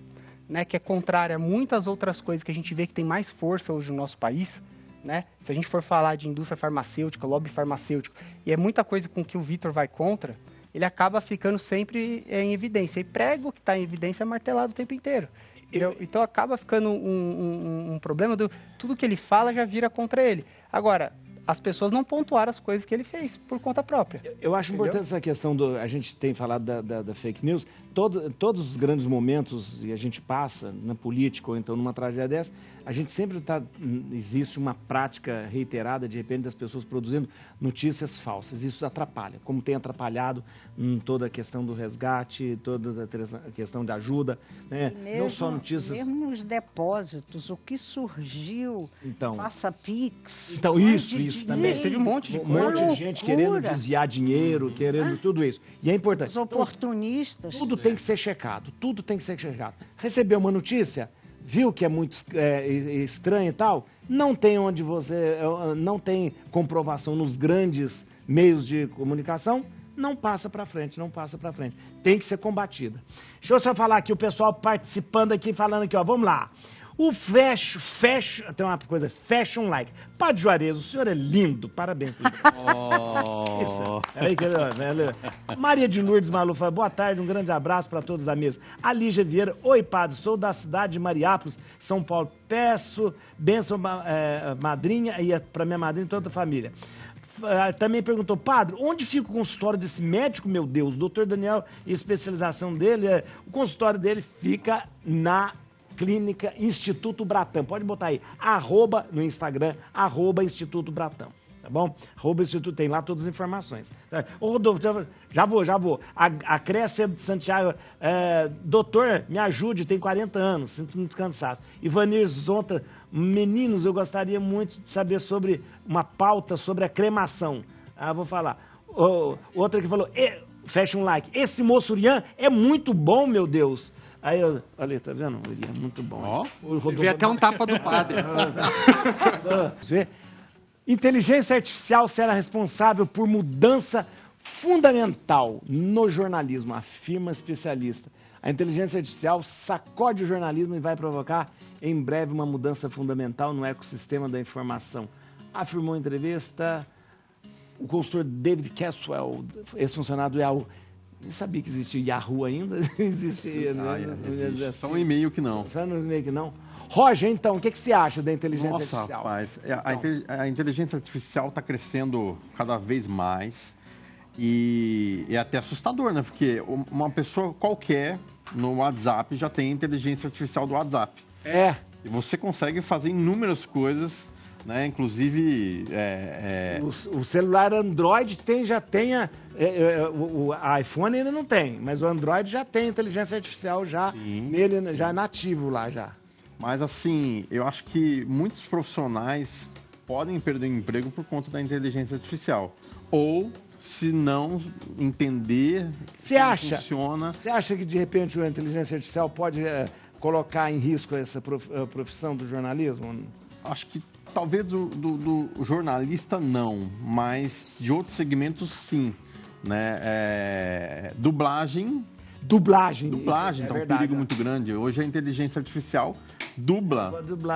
né, que é contrária a muitas outras coisas que a gente vê que tem mais força hoje no nosso país, né? Se a gente for falar de indústria farmacêutica, lobby farmacêutico, e é muita coisa com que o Vitor vai contra, ele acaba ficando sempre em evidência. E prego que está em evidência é martelado o tempo inteiro. Então acaba ficando um problema do tudo que ele fala já vira contra ele. Agora, as pessoas não pontuaram as coisas que ele fez por conta própria. Eu acho importante essa questão a gente tem falado da fake news. Todos os grandes momentos, e a gente passa na política ou então numa tragédia dessa, a gente sempre existe uma prática reiterada, de repente, das pessoas produzindo notícias falsas. Isso atrapalha, como tem atrapalhado toda a questão do resgate, toda a questão de ajuda, né? Mesmo, não só notícias... Mesmo nos depósitos, o que surgiu, faça Pix... Então, isso também. Teve um monte de gente querendo desviar dinheiro, querendo tudo isso. E é importante. Os oportunistas... Tudo tem que ser checado, tudo tem que ser checado. Recebeu uma notícia, viu que é muito estranho e tal, não tem não tem comprovação nos grandes meios de comunicação, não passa para frente. Tem que ser combatida. Deixa eu só falar aqui, o pessoal participando aqui, falando aqui, vamos lá. O tem uma coisa, Fashion Like. Padre Juarez, o senhor é lindo, parabéns. Isso. Aí, Maria de Lourdes Maluf, boa tarde, um grande abraço para todos da mesa. A Lígia Vieira, oi padre, sou da cidade de Mariápolis, São Paulo. Peço bênção madrinha e para minha madrinha e toda a família. Também perguntou, padre, onde fica o consultório desse médico, meu Deus? Doutor Daniel, e a especialização dele, o consultório dele fica na Clínica Instituto Bratam. Pode botar aí, @ no Instagram, @Instituto Bratam. Tá bom? Instituto, tem lá todas as informações. Ô, Rodolfo, já vou. A Crécia de Santiago, doutor, me ajude, tem 40 anos, sinto muito cansado. Ivanir Zonta, meninos, eu gostaria muito de saber sobre uma pauta sobre a cremação. Vou falar. Outra que falou, Fashion Like, esse moço Urian é muito bom, meu Deus. Aí olha, tá vendo? É muito bom. Vê até um tapa do padre. Inteligência artificial será responsável por mudança fundamental no jornalismo, afirma especialista. A inteligência artificial sacode o jornalismo e vai provocar em breve uma mudança fundamental no ecossistema da informação, afirmou em entrevista o consultor David Caswell, ex-funcionário do Yahoo. Nem sabia que existia Yahoo ainda. Existia, né? Existe. Só um e-mail que não. Só um e-mail que não. Roger, então, o que você acha da inteligência artificial? Rapaz, a inteligência artificial está crescendo cada vez mais e é até assustador, né? Porque uma pessoa qualquer no WhatsApp já tem inteligência artificial do WhatsApp. E você consegue fazer inúmeras coisas, né? Inclusive... O celular Android já tem o iPhone ainda não tem, mas o Android já tem inteligência artificial nele, já é nativo lá já. Mas assim, eu acho que muitos profissionais podem perder o emprego por conta da inteligência artificial. Ou, se não entender como funciona... Você acha que, de repente, a inteligência artificial pode colocar em risco essa profissão do jornalismo? Acho que talvez do jornalista não, mas de outros segmentos sim. Né? Dublagem é um perigo muito grande. Hoje a inteligência artificial dubla,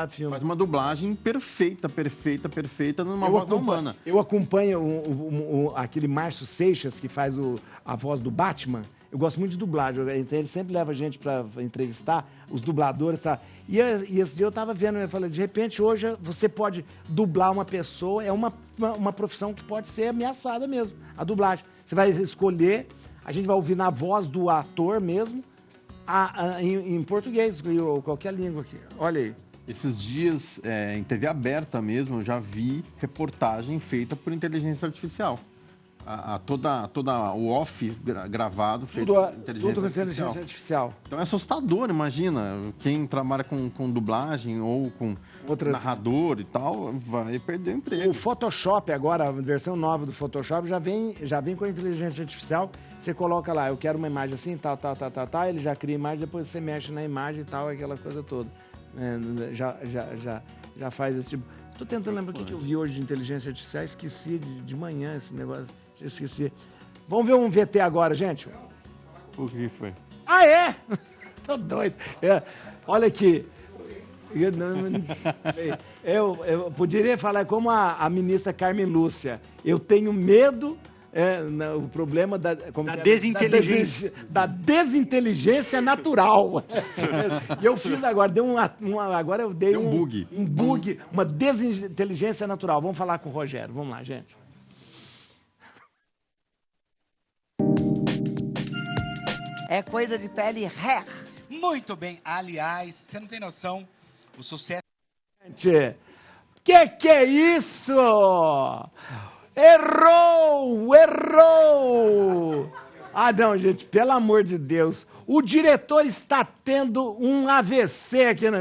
filme. Faz uma dublagem perfeita numa voz humana. Eu acompanho aquele Márcio Seixas, que faz a voz do Batman. Eu gosto muito de dublagem, então ele sempre leva a gente para entrevistar os dubladores. Tá? E esse dia eu estava vendo, eu falei, de repente hoje você pode dublar uma pessoa, é uma profissão que pode ser ameaçada mesmo, a dublagem. Você vai escolher, a gente vai ouvir na voz do ator mesmo, em português ou qualquer língua aqui. Olha aí. Esses dias, em TV aberta mesmo, eu já vi reportagem feita por inteligência artificial. toda o off gravado feito tudo com inteligência artificial. Então é assustador, imagina. Quem trabalha com dublagem ou com narrador e tal, vai perder o emprego. O Photoshop agora, a versão nova do Photoshop, já vem com a inteligência artificial. Você coloca lá, eu quero uma imagem assim, tal, ele já cria a imagem, depois você mexe na imagem e tal, aquela coisa toda. Já faz esse tipo. Tô tentando lembrar o que eu vi hoje de inteligência artificial, esqueci de manhã esse negócio, esqueci. Vamos ver um VT agora, gente. O que foi? Ah, é? Tô doido. Olha aqui. Eu poderia falar como a ministra Carmen Lúcia. Eu tenho medo... o problema da desinteligência natural. E eu fiz agora, agora eu dei um bug. Um bug, uma desinteligência natural. Vamos falar com o Rogério. Vamos lá, gente. É coisa de pele ré. Muito bem. Aliás, você não tem noção, o sucesso... Gente, que é isso? Errou! Ah, não, gente, pelo amor de Deus. O diretor está tendo um AVC aqui na...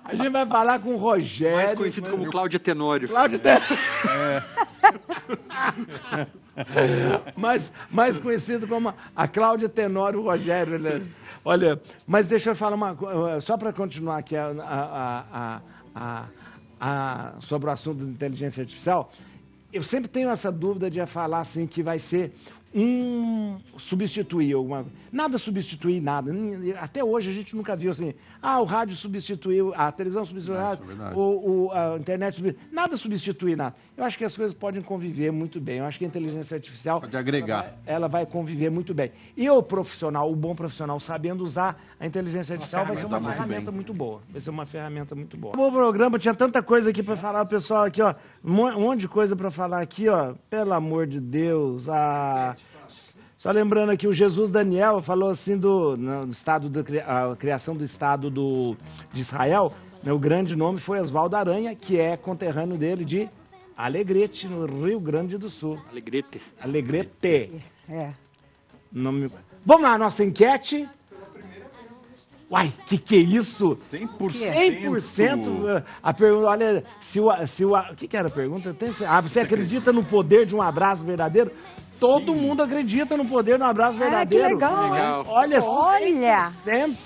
A gente vai falar com o Rogério. Mais conhecido como Cláudia Tenório. Mais conhecido como a Cláudia Tenório, o Rogério. Né? Olha, mas deixa eu falar uma coisa, só para continuar aqui sobre o assunto da inteligência artificial, eu sempre tenho essa dúvida de falar assim que vai ser substituir alguma coisa. Nada substituir nada. Até hoje a gente nunca viu assim, o rádio substituiu, a televisão substituiu o rádio, a internet substituiu. Nada substituir nada. Eu acho que as coisas podem conviver muito bem. Eu acho que a inteligência artificial pode agregar. Ela vai conviver muito bem. E o bom profissional, sabendo usar a inteligência artificial, vai ser uma ferramenta muito boa. Vai ser uma ferramenta muito boa. O programa tinha tanta coisa aqui para falar, pessoal, aqui, ó, um monte de coisa para falar aqui, ó. Pelo amor de Deus, só lembrando aqui, o Jesus Daniel falou assim no estado a criação do Estado de Israel, né, o grande nome foi Oswaldo Aranha, que é conterrâneo dele de Alegrete, no Rio Grande do Sul. Alegrete. Vamos lá, nossa enquete. Uai, que é isso? 100%. A pergunta, olha, o que era a pergunta? Você acredita no poder de um abraço verdadeiro? Todo mundo acredita no poder do abraço verdadeiro. Que legal. Olha, 100%.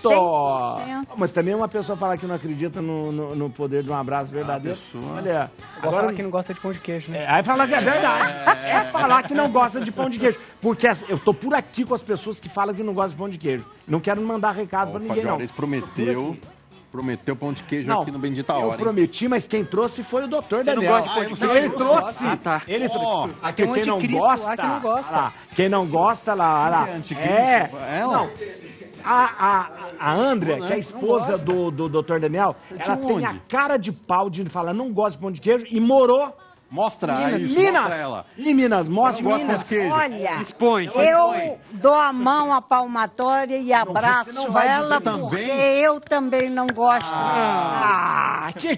100%. Mas também uma pessoa falar que não acredita no poder de um abraço verdadeiro. Olha, agora falar que não gosta de pão de queijo, né? Aí falar que é verdade. É falar que não gosta de pão de queijo. Porque eu tô por aqui com as pessoas que falam que não gostam de pão de queijo. Não quero mandar recado pra ninguém, não. Eles prometeu pão de queijo aqui no Bendita Hora. Eu prometi, mas quem trouxe foi o doutor Daniel. Não gosta de pão de queijo? Ele trouxe. Ele trouxe. Quem não gosta, quem não gosta lá. Não. A Andrea, que é a esposa do doutor Daniel, ela tem a cara de pau de falar não gosta de pão de queijo e morou. Mostra isso, Minas. Mostra ela. Em Minas, mostra Minas. Olha, expõe. Eu dou a mão à palmatória e abraço ela, porque eu também não gosto.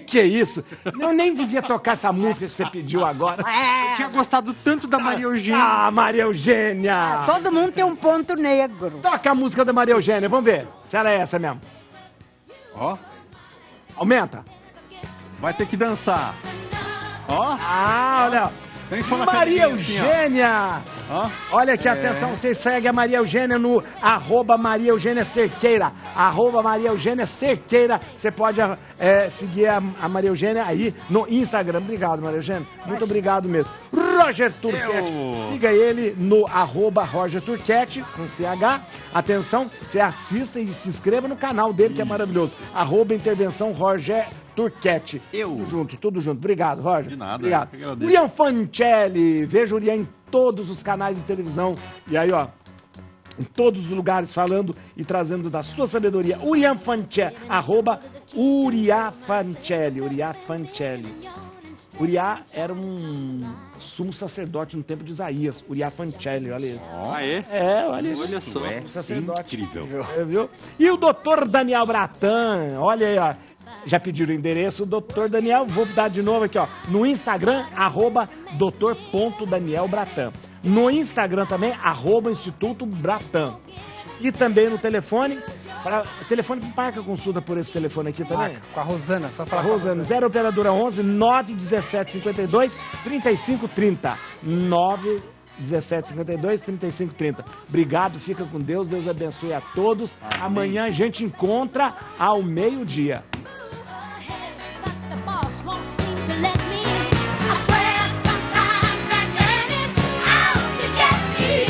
Que é isso? Eu nem devia tocar essa música que você pediu agora. Eu tinha gostado tanto da Maria Eugênia. Maria Eugênia. Todo mundo tem um ponto negro. Toca a música da Maria Eugênia, vamos ver se ela é essa mesmo. Ó. Aumenta. Vai ter que dançar. Ó. Olha. Maria Eugênia. Assim, olha aqui, atenção, vocês seguem a Maria Eugênia no @Maria Eugênia Cerqueira. @Maria Eugênia Cerqueira. Você pode seguir a Maria Eugênia aí no Instagram. Obrigado, Maria Eugênia. Muito obrigado mesmo. Roger Turquete. Siga ele no @Roger Turquete, com CH. Atenção, você assista e se inscreva no canal dele, que é maravilhoso. @Intervenção Roger Turquete. Tudo junto. Obrigado, Roger. De nada. Obrigado. Urian Fancelli. Veja o Urian em todos os canais de televisão. E aí, ó, em todos os lugares falando e trazendo da sua sabedoria. Urian Fancelli. @Uriah Fancelli. Uriah Fancelli. Uriah era um sumo sacerdote no tempo de Isaías. Uriah Fancelli, olha aí. Olha só. Sacerdote. Incrível. Viu? E o doutor Daniel Bratan, olha aí, ó. Já pediram o endereço, Dr. Daniel, vou dar de novo aqui, ó, no Instagram, @dr.danielbratan. No Instagram também, @Instituto Bratan. E também no telefone, telefone marca consulta por esse telefone aqui também. Marca, com a Rosana, só falar com a Rosana. 0 operadora 11 917 52 35 30. 917 52 35 30. Obrigado, fica com Deus, Deus abençoe a todos. Amém. Amanhã a gente encontra ao meio-dia.